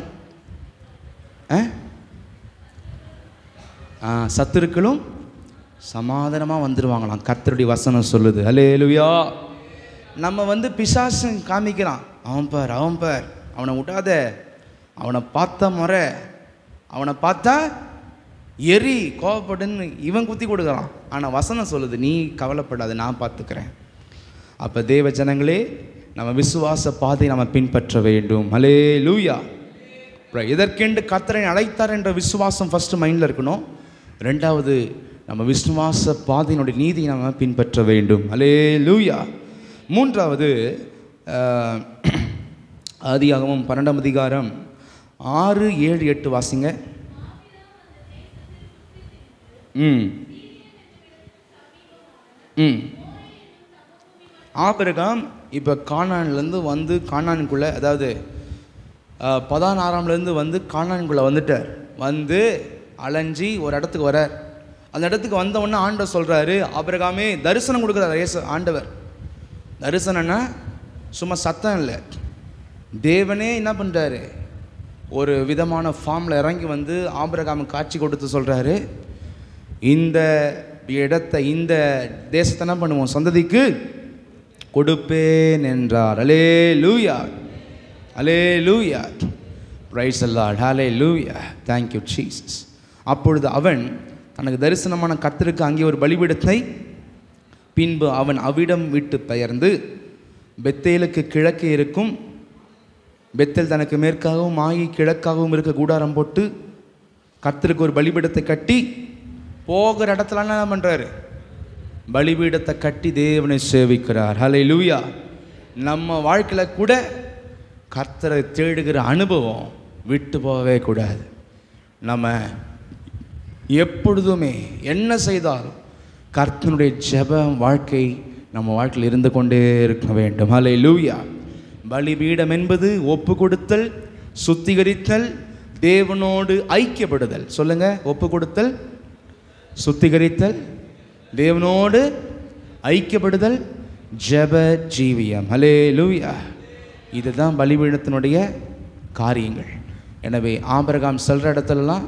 சத்துருக்களும் சமாதானமாக வந்துடுவாங்களாம். கர்த்தருடைய வசனம் சொல்லுது. அல்லேலூயா. நம்ம வந்து பிசாசு காமிக்கிறான், அவன் பார் அவனை விடாத, அவனை பார்த்த முறை, அவனை பார்த்தா எரி கோவப்படுன்னு இவன் குத்தி கொடுக்குறான். ஆனால் வசனம் சொல்லுது, நீ கவலைப்படாத, நான் பார்த்துக்கிறேன். அப்போ தேவ ஜனங்களே, நம்ம விசுவாச பாதை நம்ம பின்பற்ற வேண்டும். ஹல்லேலூயா. எதற்கென்று கர்த்தரை அழைத்தார் என்ற விசுவாசம் ஃபஸ்ட்டு மைண்டில் இருக்கணும். ரெண்டாவது, நம்ம விசுவாச பாதையினுடைய நீதியை நம்ம பின்பற்ற வேண்டும். ஹல்லேலூயா. மூன்றாவது, ஆதியாகமம் 12ஆம் அதிகாரம் 6, 7, 8 வாசிங்க. ஆபிரகாம் இப்போ கானான்லேருந்து வந்து கானானுக்குள்ளே, அதாவது 16ஆம்லேருந்து வந்து கானானுக்குள்ளே வந்துட்டார். வந்து அலைஞ்சி ஒரு இடத்துக்கு வரார். அந்த இடத்துக்கு வந்த உடனே ஆண்டவர் சொல்கிறாரு, ஆபிரகாமே தரிசனம் கொடுக்குறாரு. ஆண்டவர் தரிசனம்னா சும்மா சத்தம் இல்லை, தேவனே என்ன பண்ணுறாரு, ஒரு விதமான ஃபார்மில் இறங்கி வந்து ஆபிரகாமுக்கு காட்சி கொடுத்து சொல்கிறாரு, இந்த இடத்தை, இந்த தேசத்தை என்ன பண்ணுவோம், சந்ததிக்கு கொடுப்பேன் என்றார். Alleluia, alleluia, praise the Lord, hallelujah, thank you Jesus. அப்பொழுது அவன் தனக்கு தரிசனமான கர்த்தருக்கு அங்கே ஒரு பலிபீடத்தை, பின்பு அவன் அவ்விடம் விட்டு பெயர்ந்து பெத்தேலுக்கு கிழக்கே இருக்கும், பெத்தேல் தனக்கு மேற்காகவும் ஆகி கிழக்காகவும் இருக்க கூடாரம் போட்டு கர்த்தருக்கு ஒரு பலிபீடத்தை கட்டி, போகிற இடத்துல என்ன பண்ணுறாரு, பலிபீடத்தை கட்டி தேவனை சேவிக்கிறார். ஹல்லேலூயா. நம்ம வாழ்க்கையில் கூட கர்த்தரை தேடுகிற அனுபவம் விட்டு போகவே கூடாது. நம்ம எப்பொழுதுமே என்ன செய்தாலும் கர்த்தனுடைய ஜெப வாழ்க்கை நம்ம வாழ்க்கையில் இருந்து கொண்டே இருக்க வேண்டும். ஹல்லேலூயா. பலிபீடம் என்பது ஒப்பு கொடுத்தல், சுத்திகரித்தல், தேவனோடு ஐக்கியப்படுதல். சொல்லுங்க, ஒப்பு கொடுத்தல், சுத்திகரித்தல், தேவனோடு ஐக்கியப்படுதல், ஜெப ஜீவியம். ஹல்லேலூயா. இதுதான் பலிபீடத்தினுடைய காரியங்கள். எனவே ஆபிரகாம் செல்ற இடத்துலலாம்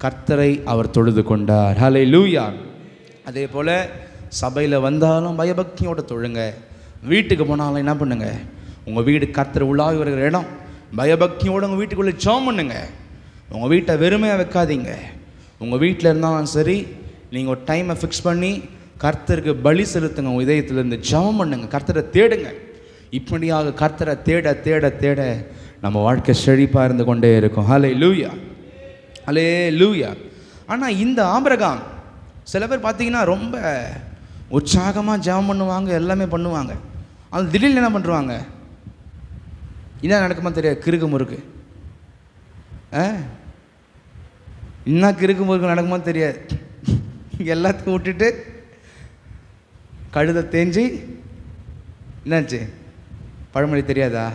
கர்த்தரை அவர் தொழுது கொண்டார். ஹல்லேலூயா. அதே போல் சபையில் வந்தாலும் பயபக்தியோடு தொழுங்க. வீட்டுக்கு போனாலும் என்ன பண்ணுங்க, உங்கள் வீடு கர்த்தர் உள்ளாகி வருகிற இடம், பயபக்தியோடு உங்கள் வீட்டுக்குள்ளே ஜெபம் பண்ணுங்க. உங்கள் வீட்டை வெறுமையாக வைக்காதீங்க. உங்கள் வீட்டில் இருந்தாலும் சரி, நீங்கள் ஒரு டைமை ஃபிக்ஸ் பண்ணி கர்த்தருக்கு பலி செலுத்துங்க. உங்கள் இதயத்திலேருந்து ஜெபம் பண்ணுங்க, கர்த்தரை தேடுங்க. இப்படியாக கர்த்தரை தேட தேட தேட நம்ம வாழ்க்கை செழிப்பாக இருந்து கொண்டே இருக்கும். ஹல்லேலூயா, ஹல்லேலூயா. ஆனால் இந்த ஆபிரகாம், சில பேர் பார்த்தீங்கன்னா ரொம்ப உற்சாகமாக ஜெபம் பண்ணுவாங்க, எல்லாமே பண்ணுவாங்க. அது திடீர்னு என்ன பண்ணுறாங்க, என்ன நடக்குமா தெரியாது, கிறுக்கு முறுக்கு, என்ன கிறுக்கு முறுக்கு நடக்குமா தெரியாது, எல்லாத்துக்கும் விட்டுட்டு கழுதை தேஞ்சி, என்னாச்சு பழமொழி தெரியாதா,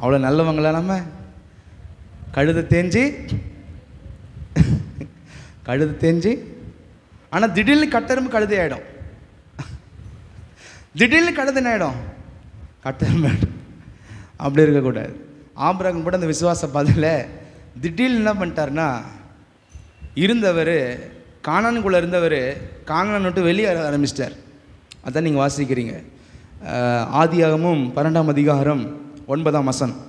அவ்வளோ நல்லவங்களா நம்ம, கழுதை தேஞ்சி ஆனால் திடீர்னு கட்டெரும்பு கழுதை ஆகிடும், திடீர்னு கழுதை ஆகிடும், கட்டெரும்பு ஆகிடும். அப்படி இருக்கக்கூடாது. ஆபிரகாம் கூட அந்த விசுவாச பதில் திடீர்னு என்ன பண்ணிட்டார்னா, இருந்தவர் கானானுக்குள்ளே இருந்தவர் கானான் விட்டு வெளியே ஆரம்பிச்சிட்டார். அதான் நீங்கள் வாசிக்கிறீங்க. ஆதியாகமும் 12ஆம் அதிகாரம் 9ஆம் வசனம்.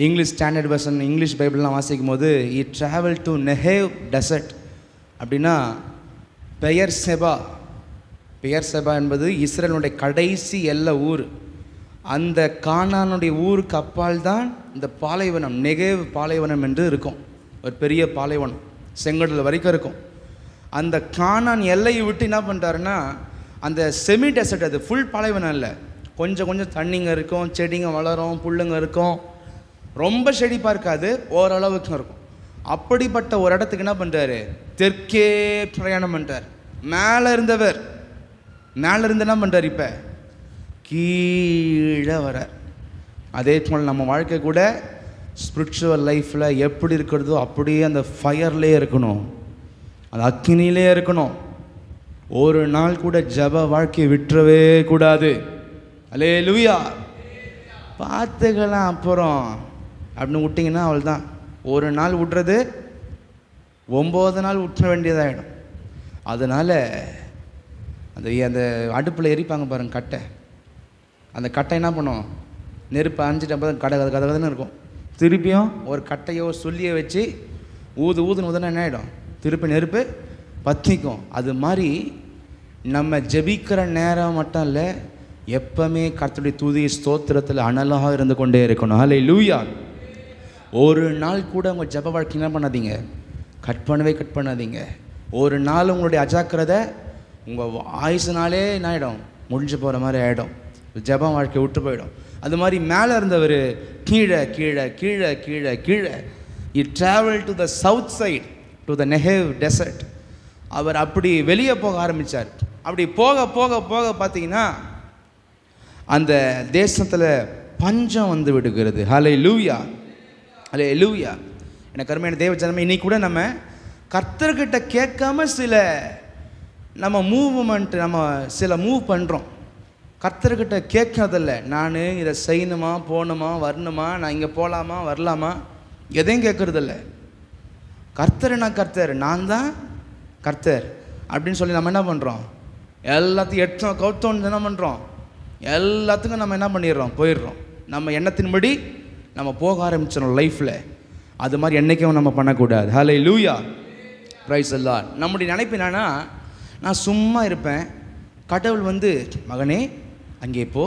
இங்கிலீஷ் ஸ்டாண்டர்ட் வெர்ஷன், இங்கிலீஷ் பைபிள்லாம் வாசிக்கும் போது, he traveled to Negev desert அப்படின்னா பெயர்செபா. பெயர்செபா என்பது இஸ்ரேலுடைய கடைசி எல்லை ஊர். அந்த கானானுடைய ஊருக்கு அப்பால் தான் இந்த பாலைவனம், நெகேவ் பாலைவனம் என்று இருக்கும். ஒரு பெரிய பாலைவனம், செங்கடல் வரைக்கும் இருக்கும். அந்த கானான் எல்லையை விட்டு என்ன பண்ணுறாருன்னா, அந்த செமி டெசர்ட், அது ஃபுல் பாலைவனம் இல்லை, கொஞ்சம் கொஞ்சம் தண்ணிங்க இருக்கும், செடிங்க வளரும், புல்லுங்க இருக்கும், ரொம்ப செழிப்பாக இருக்காது, ஓரளவுக்கு இருக்கும். அப்படிப்பட்ட ஒரு இடத்துக்கு என்ன பண்ணுறாரு, தெற்கே பிரயாணம் பண்ணுறார். மேலே இருந்தவர் மேலே இருந்து என்ன பண்ணுறார், இப்போ கீழே வரார். அதே போல் நம்ம வாழ்க்கை கூட ஸ்பிரிச்சுவல் லைஃப்பில் எப்படி இருக்கிறதோ அப்படியே அந்த ஃபயர்லேயே இருக்கணும், அந்த அக்கினிலே இருக்கணும். ஒரு நாள் கூட ஜப வாழ்க்கையை விட்டுறவே கூடாது. அல்லேலூயா. பார்த்துக்கலாம் அப்புறம் அப்படின்னு விட்டிங்கன்னா அவள் தான், ஒரு நாள் விட்றது 9 நாள் விட்டுற வேண்டியதாகிடும். அதனால் அந்த அடுப்பில் எரிப்பாங்க பாருங்கள் கட்டை, அந்த கட்டை என்ன பண்ணும், நெருப்பு அஞ்சிட்டு அப்போ தான் கதன்னு இருக்கும். திருப்பியும் ஒரு கட்டையோ சொல்லியை வச்சு ஊதுன்னு ஊதுனா என்ன ஆகிடும், திருப்பி நெருப்பு பற்றிக்கும். அது மாதிரி நம்ம ஜெபிக்கிற நேரம் மட்டும் இல்லை, எப்பவுமே கர்த்தருடைய துதி ஸ்தோத்திரத்தில் அனலாக இருந்து கொண்டே இருக்கணும். ஹல்லேலூயா. ஒரு நாள் கூட உங்கள் ஜெப வாழ்க்கை என்ன பண்ணாதீங்க, கட் பண்ணாதீங்க. ஒரு நாள் உங்களுடைய அஜாக்கிரதை உங்கள் ஆயுசுனாலே என்ன ஆகிடும், முடிஞ்சு போகிற மாதிரி ஆகிடும். ஜெபம் வாழ்க்கை விட்டு போயிடும். அது மாதிரி மேலே இருந்தவர் கீழே கீழே கீழே கீழே கீழே he traveled to the south side to the Negev desert. அவர் அப்படி வெளியே போக ஆரம்பித்தார். அப்படி போக போக போக பார்த்தீங்கன்னா அந்த தேசத்தில் பஞ்சம் வந்து விடுகிறது. ஹல்லேலூயா, ஹல்லேலூயா. எனக்கு அருமையான தேவ ஜனமே, இன்னைக்கு கூட நம்ம கர்த்தர்கிட்ட கேட்காம சில நம்ம மூவ் பண்ணுறோம். கர்த்தர்கிட்ட கேட்கறதில்ல. நான் இதை செய்யணுமா, போகணுமா, வரணுமா, நான் இங்கே போகலாமா, வரலாமா, எதையும் கேட்குறதில்ல. கர்த்தர் நான் தான் கர்த்தர் அப்படின்னு சொல்லி நம்ம என்ன பண்ணுறோம், எல்லாத்தையும் எடுத்தோம் கவுத்தோன்னு என்ன பண்ணுறோம், எல்லாத்துக்கும் நம்ம என்ன பண்ணிடுறோம், போயிடுறோம். நம்ம எண்ணத்தின்படி நம்ம போக ஆரம்பிச்சிடறோம் லைஃப்பில். அது மாதிரி என்றைக்கும் நம்ம பண்ணக்கூடாது. ஹல்லேலூயா, பிரைஸ் தி லார்ட். நம்முடைய நினைப்பு என்னன்னா, நான் சும்மா இருப்பேன், கடவுள் வந்து மகனே அங்கே போ,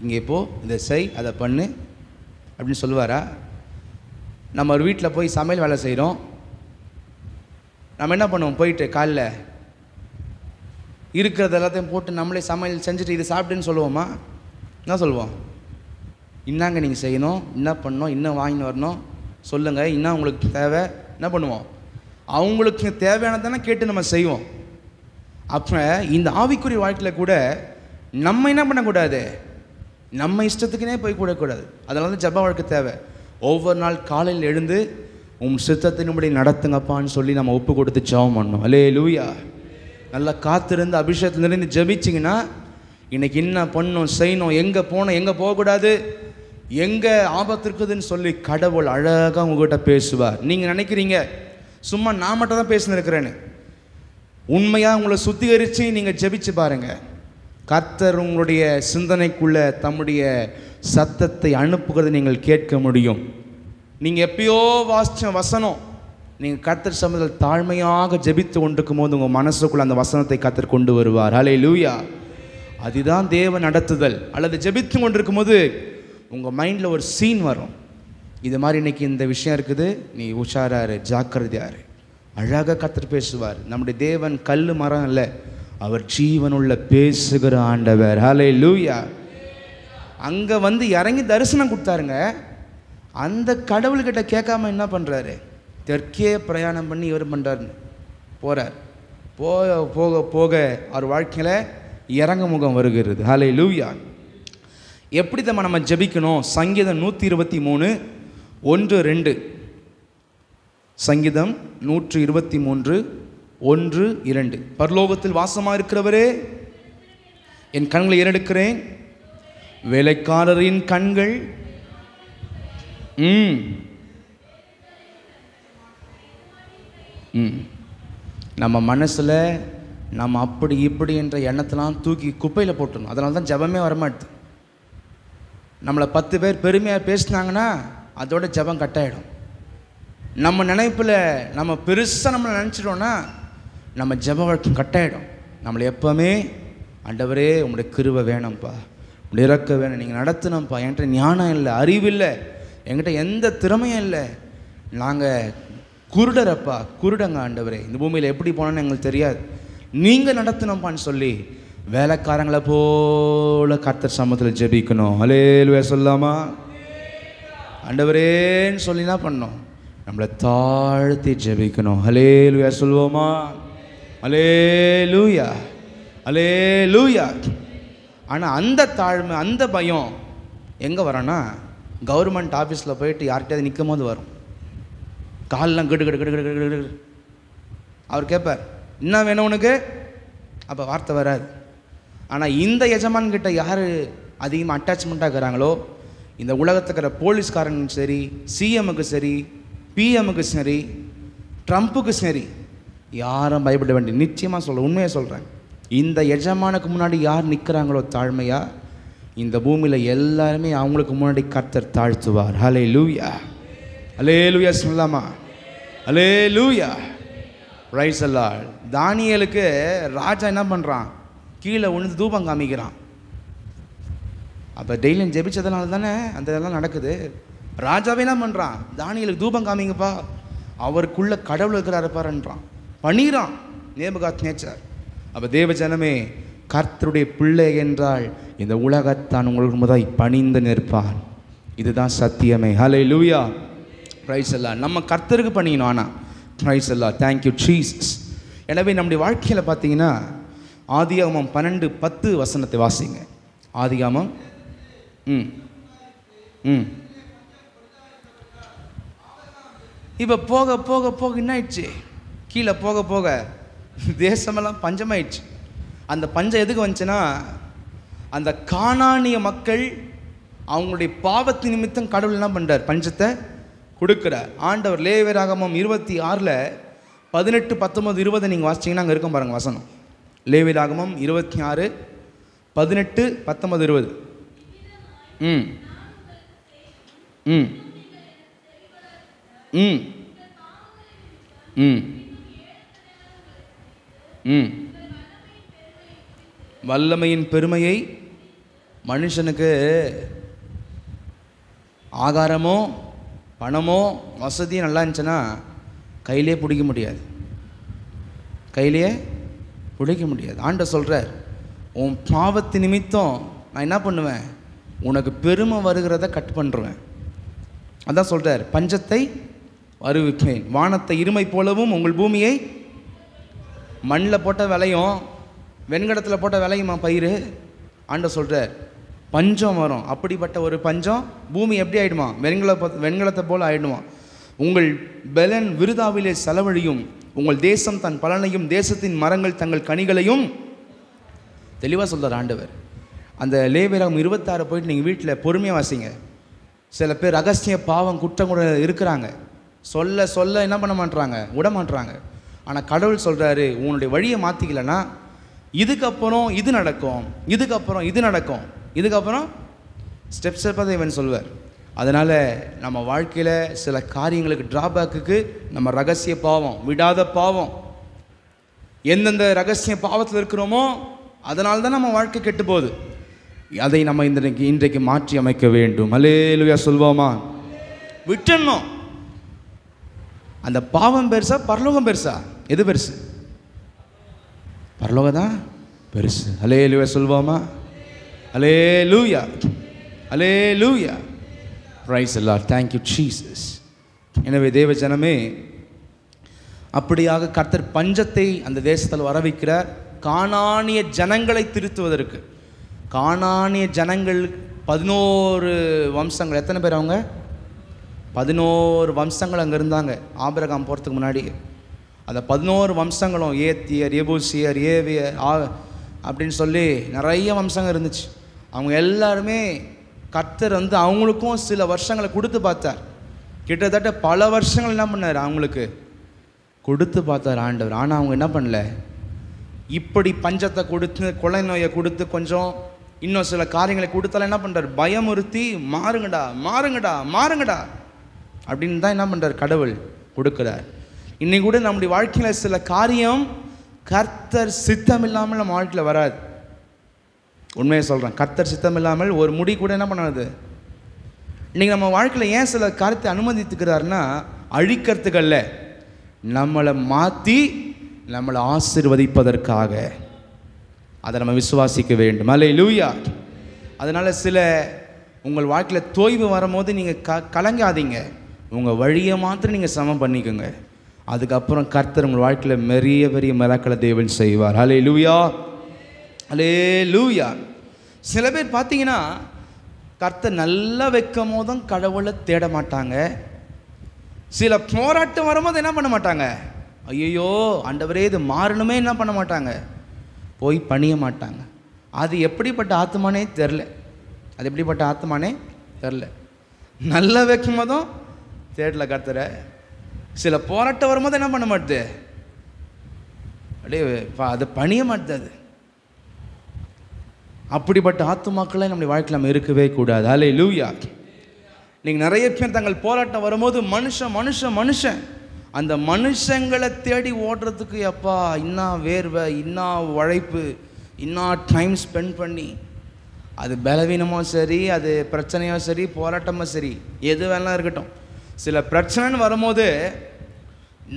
இங்கே போ, இதை செய், அதை பண்ணு அப்படின்னு சொல்லுவாரா? நம்ம ஒரு வீட்டில் போய் சமையல் வேலை செய்கிறோம். நம்ம என்ன பண்ணுவோம், போயிட்டு காலைல இருக்கிறது எல்லாத்தையும் போட்டு நம்மளே சமையல் செஞ்சுட்டு இதை சாப்பிட்டுன்னு சொல்லுவோமா? என்ன சொல்லுவோம்? இன்னாங்க நீங்கள் செய்யணும், என்ன பண்ணணும், இன்னும் வாங்கின்னு வரணும், சொல்லுங்கள், இன்னும் உங்களுக்கு தேவை, என்ன பண்ணுவோம்? அவங்களுக்கு தேவையானதானே கேட்டு நம்ம செய்வோம். அப்போ இந்த ஆவிக்குரிய வாழ்க்கையில் கூட நம்ம என்ன பண்ணக்கூடாது, நம்ம இஷ்டத்துக்குனே போய் கூடக்கூடாது. அதனால தான் ஜெப வாழ்க்கை தேவை. ஒவ்வொரு நாள் காலையில் எழுந்து சித்தத்தின்படி நடத்துங்கப்பான்னு சொல்லி நம்ம ஒப்பு கொடுத்து ஜெபம் பண்ணணும். ஹல்லேலூயா. நல்லா காத்திருந்து அபிஷேகத்திலிருந்து ஜெபிச்சிங்கன்னா இன்றைக்கி என்ன பண்ணணும், செய்யணும், எங்கே போகணும், எங்கே போகக்கூடாது, எங்கே ஆபத்து இருக்குதுன்னு சொல்லி கடவுள் அழகாக உங்கள்கிட்ட பேசுவார். நீங்கள் நினைக்கிறீங்க சும்மா நான் மட்டும் தான் பேசினிருக்கிறேன்னு. உண்மையாக உங்களை சுத்திகரித்து நீங்கள் ஜெபிச்சு பாருங்கள். கர்த்தர் உங்களுடைய சிந்தனைக்குள்ளே தம்முடைய சத்தத்தை அனுப்புகிறதை நீங்கள் கேட்க முடியும். நீங்கள் எப்பயோ வாசித்த வசனம் நீங்கள் கர்த்தர் சமூகத்தில் தாழ்மையாக ஜெபித்து கொண்டிருக்கும் போது உங்கள் மனசுக்குள்ளே அந்த வசனத்தை கர்த்தர் கொண்டு வருவார். ஹல்லேலூயா. அதுதான் தேவ நடத்துதல். அல்லது ஜெபித்து கொண்டிருக்கும் போது உங்கள் மைண்டில் ஒரு சீன் வரும், இது மாதிரி இன்றைக்கி இந்த விஷயம் இருக்குது, நீ உஷாராரு, ஜாக்கிரதையாரு. அழகாக கர்த்தர் பேசுவார். நம்முடைய தேவன் கல் மரம் இல்லை, அவர் ஜீவனுள்ள பேசுகிற ஆண்டவர். ஹல்லேலூயா. அங்கே வந்து இறங்கி தரிசனம் கொடுத்தாருங்க. அந்த கடவுள்கிட்ட கேட்காம என்ன பண்ணுறாரு, தெற்கே பிரயாணம் பண்ணி இவர் பண்ணுறாருன்னு போகிறார். போக போக அவர் வாழ்க்கையில் இறங்க முகம் வருகிறது. ஹல்லேலூயா. எப்படி நம்ம ஜெபிக்கணும்? சங்கீதம் 123 1-2. சங்கீதம் 123 1-2. பரலோகத்தில் வாசமாக இருக்கிறவரே, என் கண்களை ஏறெடுக்கிறேன், வேலைக்காரரின் கண்கள் நம்ம மனசில் நம்ம அப்படி இப்படி என்ற எண்ணத்தெல்லாம் தூக்கி குப்பையில் போட்டுடணும். அதனால தான் ஜெபமே வரமாட்டுது. நம்மளை 10 பேர் பெருமையாக பேசினாங்கன்னா அதோட ஜெபம் கட்டாயிடும். நம்ம நினைப்பில் நம்ம பெருசாக நம்மளை நினச்சிட்டோன்னா நம்ம ஜெப வாழ்க்கை கட்டாயிடும். நம்மளை எப்போவுமே ஆண்டவரே உங்களுடைய கிருபை வேணும்ப்பா, உங்களுடைய இறக்க வேணும், நீங்கள் நடத்தணும்ப்பா, என்கிட்ட ஞானம் இல்லை, அறிவு இல்லை, என்கிட்ட எந்த திறமையும் இல்லை, நாங்கள் குருடரப்பா, குருடங்க ஆண்டவரே, இந்த பூமியில் எப்படி போனோன்னு எங்களுக்கு தெரியாது, நீங்கள் நடத்தணும்ப்பான்னு சொல்லி வேலைக்காரங்களை போல கர்த்தர் சமூகத்தில் ஜெபிக்கணும். ஹல்லேலூயா சொல்லாமா? ஆண்டவரேன்னு சொல்லி என்ன பண்ணணும், நம்மளை தாழ்த்தி ஜெபிக்கணும். ஹல்லேலூயா சொல்லுவோமா? ஹல்லேலூயா, ஹல்லேலூயா. ஆனால் அந்த தாழ்மை, அந்த பயம் எங்கே வரோன்னா, கவர்மெண்ட் ஆஃபீஸில் போயிட்டு யார்கிட்டயாவது நிற்கும் போது வரும். காலெலாம் கெடு கெடு கெடு கெடு கெடு கெடு. அவர் கேட்பார், என்ன வேணும் உனக்கு? அப்போ வார்த்தை வராது. ஆனால் இந்த எஜமான்கிட்ட யார் அதிகமாக அட்டாச்மெண்ட்டாக இருக்கிறாங்களோ, இந்த உலகத்தில் இருக்கிற போலீஸ்காரனுக்கும் சரி, சிஎம்முக்கு சரி, பிஎம்முக்கு சரி, ட்ரம்ப்புக்கு சரி, யாரும் பயப்பட வேண்டிய, நிச்சயமாக சொல்கிறேன், உண்மையாக சொல்கிறேன், இந்த எஜமானுக்கு முன்னாடி யார் நிற்கிறாங்களோ தாழ்மையாக, இந்த பூமியில் எல்லாருமே அவங்களுக்கு முன்னாடி கர்த்தர் தாழ்த்துவார். ஹல்லேலூயா, ஹல்லேலூயா சொல்லாமா? ஹல்லேலூயா, பிரைஸ் தி லார்ட். தானியேலுக்கு ராஜா என்ன பண்ணுறான், கீழே விழுந்து தூபம் காமிக்கிறான். அப்போ டெய்லியும் ஜெபிச்சதுனால தானே அந்த இதெல்லாம் நடக்குது. ராஜாவே என்ன பண்ணுறான், தானியேலுக்கு தூபம் காமிங்கப்பா, அவருக்குள்ள கடவுள் இருக்கிறாரு பாருன்றான், பண்ணிக்கிறான் நேபுகாத்நேச்சார். அப்போ தேவ ஜனமே, கர்த்தருடைய பிள்ளை என்றால் இந்த உலகத்தான் உங்களுக்கு முதல் பணிந்து நிற்பான். இதுதான் சத்தியமே. ஹல்லேலூயா, பிரைஸ் தி லார்ட். நம்ம கர்த்தருக்கு பண்ணிக்கணும். ஆனால் price the Lord, thank you Jesus. எனவே நம்முடைய வாழ்க்கையில் பார்த்தீங்கன்னா ஆதியாகமம் 12:10 வாசிங்க. ஆதியாகமம் இப்போ போக போக போக என்ன ஆயிடுச்சு, கீழே போக போக தேசமெல்லாம் பஞ்சமாயிடுச்சு. அந்த பஞ்சம் எதுக்கு வந்துச்சுன்னா, அந்த கானானிய மக்கள் அவங்களுடைய பாவத்து நிமித்தம் கடவுள் என்ன பண்ணுறார், பஞ்சத்தை கொடுக்குறார். ஆண்டவர் லேவியராகமம் 26:18, 19, 20 நீங்கள் வாசிச்சிங்கன்னா அங்கே இருக்கும் பாருங்கள் வசனம். லேவியராகமம் 26, 18, 19, 20. ம் ம் ம் ம் ம் வல்லமையின் பெருமையை மனுஷனுக்கு ஆகாரமோ பணமோ வசதியும் நல்லா இருந்துச்சுன்னா கையிலே பிடிக்க முடியாது, கையிலேயே பிடிக்க முடியாது. ஆண்டவர் சொல்கிறார், உன் பாவத்து நிமித்தம் நான் என்ன பண்ணுவேன், உனக்கு பெருமை வருகிறத கட் பண்ணுறேன். அதான் சொல்கிறார், பஞ்சத்தை வருவிப்பேன், வானத்தை இருமை போலவும் உங்கள் பூமியை. மண்ணில் போட்ட விளையும் வெண்கலத்தில் போட்ட விளையுமா பயிர். ஆண்டவர் சொல்கிறார், பஞ்சம் வரும். அப்படிப்பட்ட ஒரு பஞ்சம் பூமி எப்படி ஆகிடுமா, வெண்கலத்தை போல் ஆகிடுமா. உங்கள் பலன் விருதாவிலே செலவழியும், உங்கள் தேசம் தன் பலனையும் தேசத்தின் மரங்கள் தங்கள் கனிகளையும். தெளிவாக சொல்கிறார் ஆண்டவர். அந்த லேவியராகமம் 26 போயிட்டு நீங்கள் வீட்டில் பொறுமையாக வாசிங்க. சில பேர் ரகசிய பாவம் குற்றம் கூட இருக்கிறாங்க, சொல்ல சொல்ல என்ன பண்ண மாட்டுறாங்க, விட மாட்டுறாங்க. ஆனால் கடவுள் சொல்கிறாரு, உன்னுடைய வழியை மாற்றிக்கலன்னா இதுக்கப்புறம் இது நடக்கும், இதுக்கப்புறம் இது நடக்கும், இதுக்கப்புறம் ஸ்டெப் ஸ்டெப்பாக தேவன் சொல்வார். அதனால் நம்ம வாழ்க்கையில் சில காரியங்களுக்கு ட்ராபேக்குக்கு நம்ம ரகசிய பாவம், விடாத பாவம், எந்தெந்த ரகசிய பாவத்தில் இருக்கிறோமோ அதனால தான் நம்ம வாழ்க்கை கெட்டு போகுது. அதை நம்ம இன்றைக்கு மாற்றி அமைக்க வேண்டும். அல்லேலூயா சொல்வோமா? விட்டுடணும். அந்த பாவம் பெருசா பரலோகம் பெருசா? எது பெருசு? பரலோகம் தான் பெருசு. அல்லேலூயா சொல்வோமா? Alleluia, alleluia, praise the Lord, thank you Jesus. எனவே தேவ ஜனமே, அப்படியாக கர்த்தர் பஞ்சத்தை அந்த தேசத்தில் வர வைக்கிறார். கானானிய ஜனங்களை திருத்துவதற்கு. கானானிய ஜனங்கள் 11 வம்சங்கள். எத்தனை பேர் அவங்க? 11 வம்சங்கள் அங்கே இருந்தாங்க ஆபிரகாம் போகிறதுக்கு முன்னாடி. அந்த 11 வம்சங்களும் ஏத்தியர், எபூசியர், ஏவியர் அப்படின்னு சொல்லி நிறைய வம்சங்கள் இருந்துச்சு. அவங்க எல்லாருமே கர்த்தர் அவங்களுக்கும் சில வருஷங்களை கொடுத்து பார்த்தார். கிட்டத்தட்ட பல வருஷங்கள் என்ன பண்ணார், அவங்களுக்கு கொடுத்து பார்த்தார் ஆண்டவர். ஆனால் அவங்க என்ன பண்ணல, இப்படி பஞ்சத்தை கொடுத்து, கொலை நோயை கொடுத்து, கொஞ்சம் இன்னும் சில காரியங்களை கொடுத்தாலும் என்ன பண்ணுறார், பயமுறுத்தி மாறுங்கடா மாறுங்கடா மாறுங்கடா அப்படின்னு தான் என்ன பண்ணுறார், கடவுள் கொடுக்குறார். இன்னைக்கு கூட நம்முடைய வாழ்க்கையில் சில காரியம் கர்த்தர் சித்தம் இல்லாமல் நம்ம வாழ்க்கையில் வராது. உண்மையை சொல்கிறேன், கர்த்தர் சித்தம் இல்லாமல் ஒரு முடி கூட என்ன பண்ணாது. இன்றைக்கி நம்ம வாழ்க்கையில் ஏன் சில காரியத்தை அனுமதித்துக்கிறாருன்னா, அழிக்கிறதுக்கு அல்ல, நம்மளை மாற்றி நம்மளை ஆசீர்வதிப்பதற்காக. அதை நம்ம விசுவாசிக்க வேண்டும். அல்லேலூயா. அதனால் சில உங்கள் வாழ்க்கையில் தோய்வு வரும்போது நீங்கள் கலங்காதீங்க. உங்கள் வழியை மாத்திரம் நீங்கள் சமம் பண்ணிக்கோங்க. அதுக்கப்புறம் கர்த்தர் உங்கள் வாழ்க்கையில் பெரிய பெரிய மிராக்கிளை தேவன் செய்வார். அல்லேலூயா, அல்லேலூயா. சில பேர் பார்த்தீங்கன்னா கர்த்தர் நல்லா வைக்கும் போதும் கடவுளை தேட மாட்டாங்க. சில போராட்டம் வரும்போது என்ன பண்ண மாட்டாங்க, ஐயோ ஆண்டவரே இது மாறணுமே, என்ன பண்ண மாட்டாங்க, போய் பணிய மாட்டாங்க. அது எப்படிப்பட்ட ஆத்மானே தெரில, அது எப்படிப்பட்ட ஆத்மானே தெரில. நல்லா வைக்கும் போதும் தேடல கர்த்தரை. சில போராட்டம் வரும்போது என்ன பண்ண மாட்டுது, அப்படியே அது பணிய மாட்டுது. அப்படிப்பட்ட ஆத்துமாக்களை நம்முடைய வாழ்க்கையில் நம்ம இருக்கவே கூடாது. அல்லேலூயா. நீங்கள் நிறைய பேர் தங்கள் போராட்டம் வரும்போது மனுஷன் மனுஷன் மனுஷன், அந்த மனுஷங்களை தேடி ஓடுறதுக்கு எப்பா இன்னும் வேர்வை, இன்னும் உழைப்பு, இன்னும் டைம் ஸ்பெண்ட் பண்ணி, அது பலவீனமோ சரி, அது பிரச்சனையோ சரி, போராட்டமோ சரி, எது வேணாலும் இருக்கட்டும். சில பிரச்சனைன்னு வரும்போது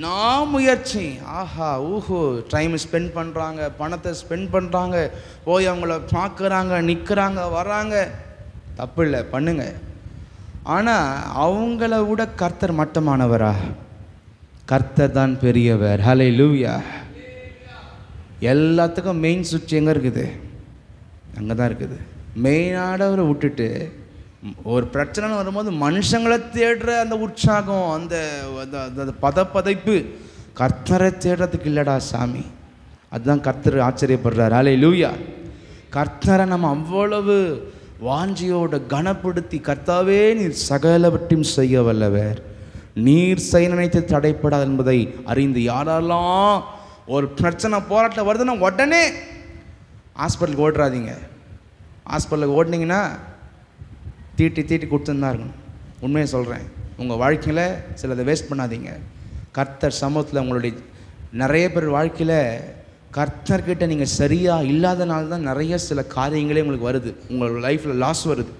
நான் முயற்சி, ஆஹா ஊஹோ, டைம் ஸ்பெண்ட் பண்ணுறாங்க, பணத்தை ஸ்பெண்ட் பண்ணுறாங்க, போய் அவங்கள பார்க்குறாங்க, நிற்கிறாங்க, வராங்க, தப்பு இல்லை, பண்ணுங்க. ஆனால் அவங்கள விட கர்த்தர் மட்டமானவரா? கர்த்தர் தான் பெரியவர். ஹல்லேலூயா. எல்லாத்துக்கும் மெயின் சுவிட்ச் எங்கே இருக்குது? அங்கே தான் இருக்குது. மெயினானவரை விட்டுட்டு ஒரு பிரச்சனைன்னு வரும்போது மனுஷங்களை தேடுற அந்த உற்சாகம், அந்த பதைப்பு கர்த்தரை தேடுறதுக்கு இல்லைடா சாமி. அதுதான் கர்த்தர் ஆச்சரியப்படுறார். ஹல்லேலூயா. கர்த்தரை நம்ம அவ்வளவு வாஞ்சியோட கனப்படுத்தி, கர்த்தாவே நீர் சகலவற்றையும் செய்ய வல்லவர், நீர் செய்ய நினைத்து தடைப்படாது என்பதை அறிந்து, யாரெல்லாம் ஒரு பிரச்சனை போராட்டம் வருதுன்னா உடனே ஹாஸ்பிட்டலுக்கு ஓடுறாதீங்க. ஹாஸ்பிட்டலுக்கு ஓடினீங்கன்னா தீட்டி கொடுத்துன்னு இருக்கணும். உண்மையை சொல்கிறேன், உங்கள் வாழ்க்கையில் சிலதை வேஸ்ட் பண்ணாதீங்க. கர்த்தர் சமூகத்தில் உங்களுடைய நிறைய பேர் வாழ்க்கையில் கர்த்தர்கிட்ட நீங்கள் சரியாக இல்லாதனால தான் நிறைய சில காரியங்களே உங்களுக்கு வருது, உங்கள் லைஃப்பில் லாஸ் வருது.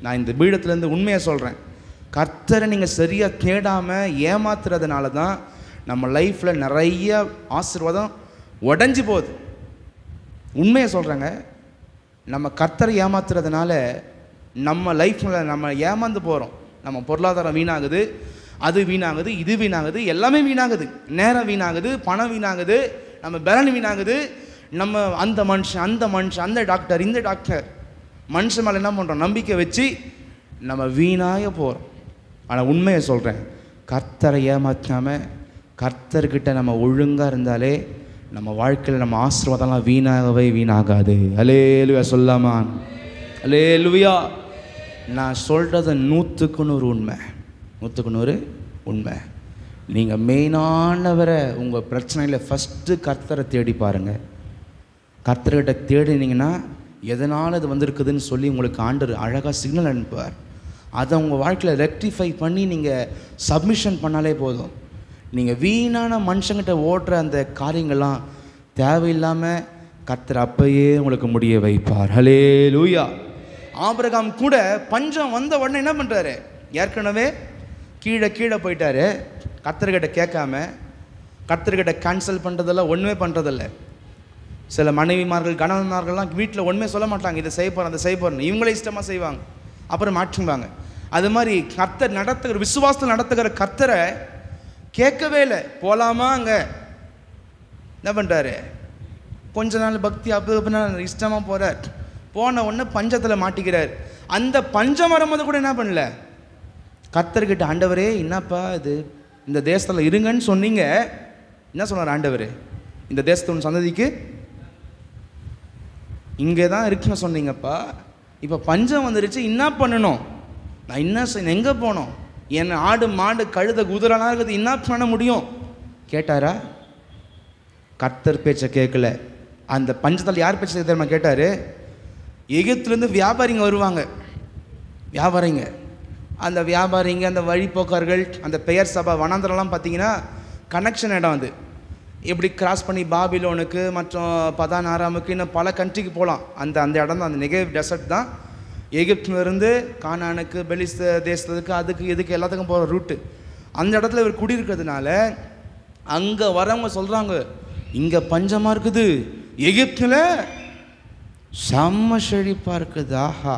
நான் இந்த பீடத்துலேருந்து உண்மையை சொல்கிறேன், கர்த்தரை நீங்கள் சரியாக தேடாமல் ஏமாத்துறதுனால தான் நம்ம லைஃப்பில் நிறைய ஆசீர்வாதம் உடஞ்சி போகுது. உண்மையை சொல்கிறேங்க, நம்ம கர்த்தரை ஏமாத்துறதுனால நம்ம லைஃப்பில் நம்ம ஏமாந்து போகிறோம். நம்ம பொருளாதாரம் வீணாகுது, அது வீணாகுது, இது வீணாகுது, எல்லாமே வீணாகுது. நேரம் வீணாகுது, பணம் வீணாகுது, நம்ம பலன் வீணாகுது. நம்ம அந்த மனுஷன், அந்த டாக்டர், இந்த டாக்டர், மனுஷன் மேலே என்ன பண்ணுறோம்? நம்பிக்கை வச்சு நம்ம வீணாக போகிறோம். ஆனால் உண்மையை சொல்கிறேன், கர்த்தரை ஏமாற்றாமல் கர்த்தர்கிட்ட நம்ம ஒழுங்காக இருந்தாலே நம்ம வாழ்க்கையில் நம்ம ஆசீர்வாதம்லாம் வீணாகவே வீணாகாது. அல்லேலூயா சொல்லாமா? அல்லேலூயா. நான் சொல்கிறது 100% உண்மை, 100% உண்மை. நீங்கள் மெயினானவரை உங்கள் பிரச்சனையில் ஃபஸ்ட்டு கர்த்தரை தேடி பாருங்கள். கர்த்தர்கிட்ட தேடினீங்கன்னா எதனால் இது வந்திருக்குதுன்னு சொல்லி உங்களுக்கு ஆண்டவர் அழகாக சிக்னல் அனுப்புவார். அதை உங்கள் வாழ்க்கையில் ரெக்டிஃபை பண்ணி நீங்கள் சப்மிஷன் பண்ணாலே போதும். நீங்கள் வீணான மனுஷங்கிட்ட ஓடுற அந்த காரியங்கள்லாம் தேவையில்லாமல் கர்த்தர் அப்பயே உங்களுக்கு முடிய வைப்பார். ஹல்லேலூயா. ஆபிரகாம் கூட பஞ்சம் வந்த உடனே என்ன பண்ணுறாரு? ஏற்கனவே கீழே போயிட்டாரு. கர்த்தர்கிட்ட கேட்காம, கர்த்தர்கிட்ட கேன்சல் பண்ணுறதெல்லாம் ஒன்றுமே பண்ணுறதில்ல. சில மனைவிமார்கள், கணவன்மார்கள்லாம் வீட்டில் ஒன்றுமே சொல்ல மாட்டாங்க, இதை செய்ய போகிறேன், அதை செய்ய போகிறேன், இவங்களே இஷ்டமாக செய்வாங்க, அப்புறம் மாற்றிடுவாங்க. அது மாதிரி கர்த்தர் நடத்துகிற, விசுவாசத்தில் நடத்துகிற கர்த்தரை கேட்கவே இல்லை. போகலாமா? அங்கே என்ன பண்ணுறாரு? கொஞ்ச நாள் பக்தி, அப்போ இஷ்டமாக போகிறார். போன உடனே பஞ்சத்தில் மாட்டிக்கிறார். அந்த பஞ்சம் வரும்போது கூட என்ன பண்ணல? கர்த்தர்கிட்ட, ஆண்டவரே என்னப்பா இது, இந்த தேசத்தில் இருங்கன்னு சொன்னீங்க, என்ன சொன்னார் ஆண்டவர்? இந்த தேசத்தோட சந்ததிக்கு இங்கே தான் இருக்குன்னு சொன்னீங்கப்பா, இப்போ பஞ்சம் வந்துருச்சு, என்ன பண்ணணும்? நான் என்ன செய்யணும்? எங்கே போனோம்? என் ஆடு மாடு கழுத குதிரைலாம் இருக்குது, என்ன பண்ண முடியும் கேட்டாரா? கர்த்தர் பேச்சை கேட்கல. அந்த பஞ்சத்தில் யார் பேச்சை தெரியுமா கேட்டார்? எகிப்துலேருந்து வியாபாரிங்க வருவாங்க, வியாபாரிங்க, அந்த வியாபாரிங்க, அந்த வழிபோக்கர்கள், அந்த பெயர் சபா வனாந்தரம்லாம் பார்த்தீங்கன்னா கனெக்ஷன் இடம். அது எப்படி கிராஸ் பண்ணி பாபிலோனுக்கு மற்றும் பதான் ஆராமுக்கு இன்னும் பல கண்ட்ரிக்கு போகலாம். அந்த இடம் தான், அந்த நெகேவ் டெசர்ட் தான். எகிப்துலேருந்து கானானுக்கு, பெலிஸ் தேசத்துக்கு, அதுக்கு இதுக்கு எல்லாத்துக்கும் போகிற ரூட்டு. அந்த இடத்துல இவர் குடியிருக்கிறதுனால அங்கே வரவங்க சொல்கிறாங்க, இங்கே பஞ்சமாக இருக்குது, எகிப்தில் செம்ம செழிப்பாக இருக்குது. ஆஹா.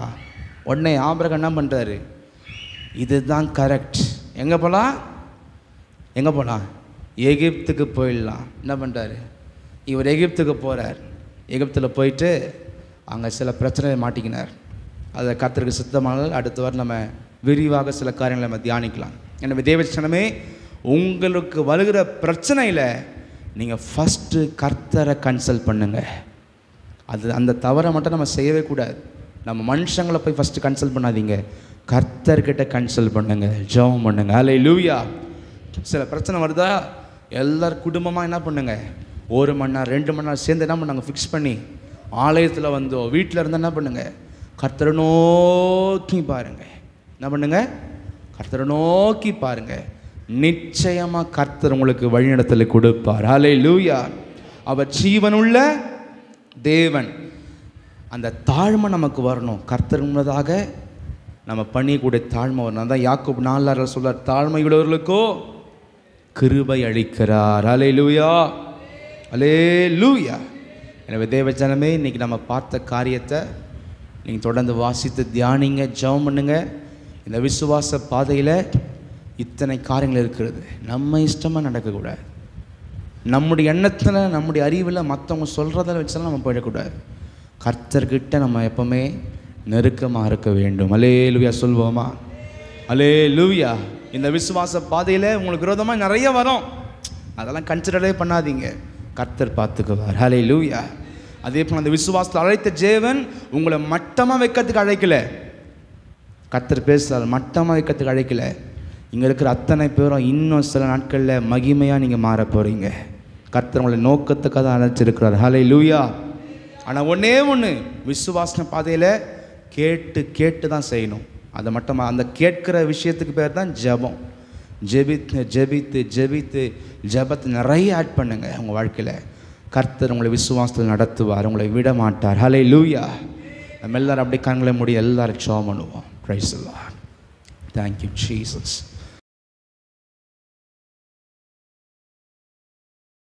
உடனே ஆபிரகாம் என்ன பண்ணுறாரு? இதுதான் கரெக்ட், எங்கே போகலாம்? எகிப்துக்கு போயிடலாம். என்ன பண்ணுறாரு? இவர் எகிப்துக்கு போகிறார். எகிப்தில் போயிட்டு அங்கே சில பிரச்சனையை மாட்டிக்கினார். அதை கர்த்தருக்கு சித்தமானால் அடுத்த வாரம் நம்ம விரிவாக சில காரியங்களை நம்ம தியானிக்கலாம். எனவே தேவச்சனமே, உங்களுக்கு வருகிற பிரச்சனையில் நீங்கள் ஃபஸ்ட்டு கர்த்தரை கன்சல்ட் பண்ணுங்கள். அந்த தவறை மட்டும் நம்ம செய்யவே கூடாது. நம்ம மனுஷங்களை போய் ஃபஸ்ட்டு கன்சல்ட் பண்ணாதீங்க, கர்த்தர்கிட்ட கன்சல்ட் பண்ணுங்கள், ஜெபம் பண்ணுங்கள். ஹல்லேலூயா. சில பிரச்சனை வருதா, எல்லோரும் குடும்பமாக என்ன பண்ணுங்க, 1 மணி நேரம் 2 மணி நேரம் சேர்ந்து என்ன பண்ணாங்க, ஃபிக்ஸ் பண்ணி ஆலயத்தில் வந்தோ வீட்டில் இருந்தால் என்ன பண்ணுங்கள், கர்த்தரை நோக்கி பாருங்கள். என்ன பண்ணுங்கள்? கர்த்தரை நோக்கி பாருங்கள். நிச்சயமாக கர்த்தர் உங்களுக்கு வழிநடத்தலை கொடுப்பார். ஹல்லேலூயா. அவர் ஜீவனுள்ள தேவன். அந்த தாழ்மை நமக்கு வரணும். கர்த்தர் முன்னதாக நம்ம பண்ணியக்கூடிய தாழ்மை வரணும். அதான் யாக்கோபு 4:6 சொல்றார், தாழ்மையுள்ளவர்களுக்கோ கிருபை அளிக்கிறார். ஹல்லேலூயா, ஹல்லேலூயா. எனவே தேவஜனமே, இன்றைக்கி நம்ம பார்த்த காரியத்தை நீங்கள் தொடர்ந்து வாசித்து தியானிங்க, ஜெபம் பண்ணுங்க. இந்த விசுவாச பாதையில் இத்தனை காரியங்கள் இருக்கிறது. நம்ம இஷ்டமாக நடக்கக்கூடாது. நம்முடைய எண்ணத்தில், நம்முடைய அறிவில், மற்றவங்க சொல்கிறத வச்செல்லாம் நம்ம போயிடக்கூடாது. கர்த்தர்கிட்ட நம்ம எப்போவுமே நெருக்கமாக இருக்க வேண்டும். ஹல்லேலூயா சொல்வோமா? ஹல்லேலூயா. இந்த விசுவாச பாதையில் உங்களுக்கு விரோதமாக நிறைய வரும், அதெல்லாம் கன்சிடரே பண்ணாதீங்க. கர்த்தர் பார்த்துக்குவார். ஹல்லேலூயா. அதே போல் அந்த விசுவாசத்தில் அழைத்த தேவன் உங்களை மட்டமாக வைக்கிறதுக்கு அழைக்கல. கர்த்தர் பேசுகிறார், மட்டமாக வைக்கிறதுக்கு அழைக்கல. இங்கே இருக்கிற அத்தனை பேரும் இன்னும் சில நாட்களில் மகிமையாக நீங்கள் மாற போகிறீங்க. கர்த்தர் உங்களை நோக்கத்துக்காக தான் அழைச்சிருக்கிறார். ஹல்லேலூயா. ஆனால் ஒன்றே ஒன்று, விசுவாச பாதையில் கேட்டு தான் செய்யணும். அதை மட்டும், அந்த கேட்குற விஷயத்துக்கு பேர் தான் ஜெபம். ஜெபித்து ஜெபத்தை நிறைய ஆட் பண்ணுங்க உங்கள் வாழ்க்கையில். கர்த்தர் உங்களை விசுவாசத்தில் நடத்துவார், உங்களை விட மாட்டார். ஹல்லேலூயா. நம்ம எல்லாரும் அப்படி கண்களை மூடி எல்லாரும் ஜெபம் பண்ணுவோம். Price the Lord. Thank you Jesus.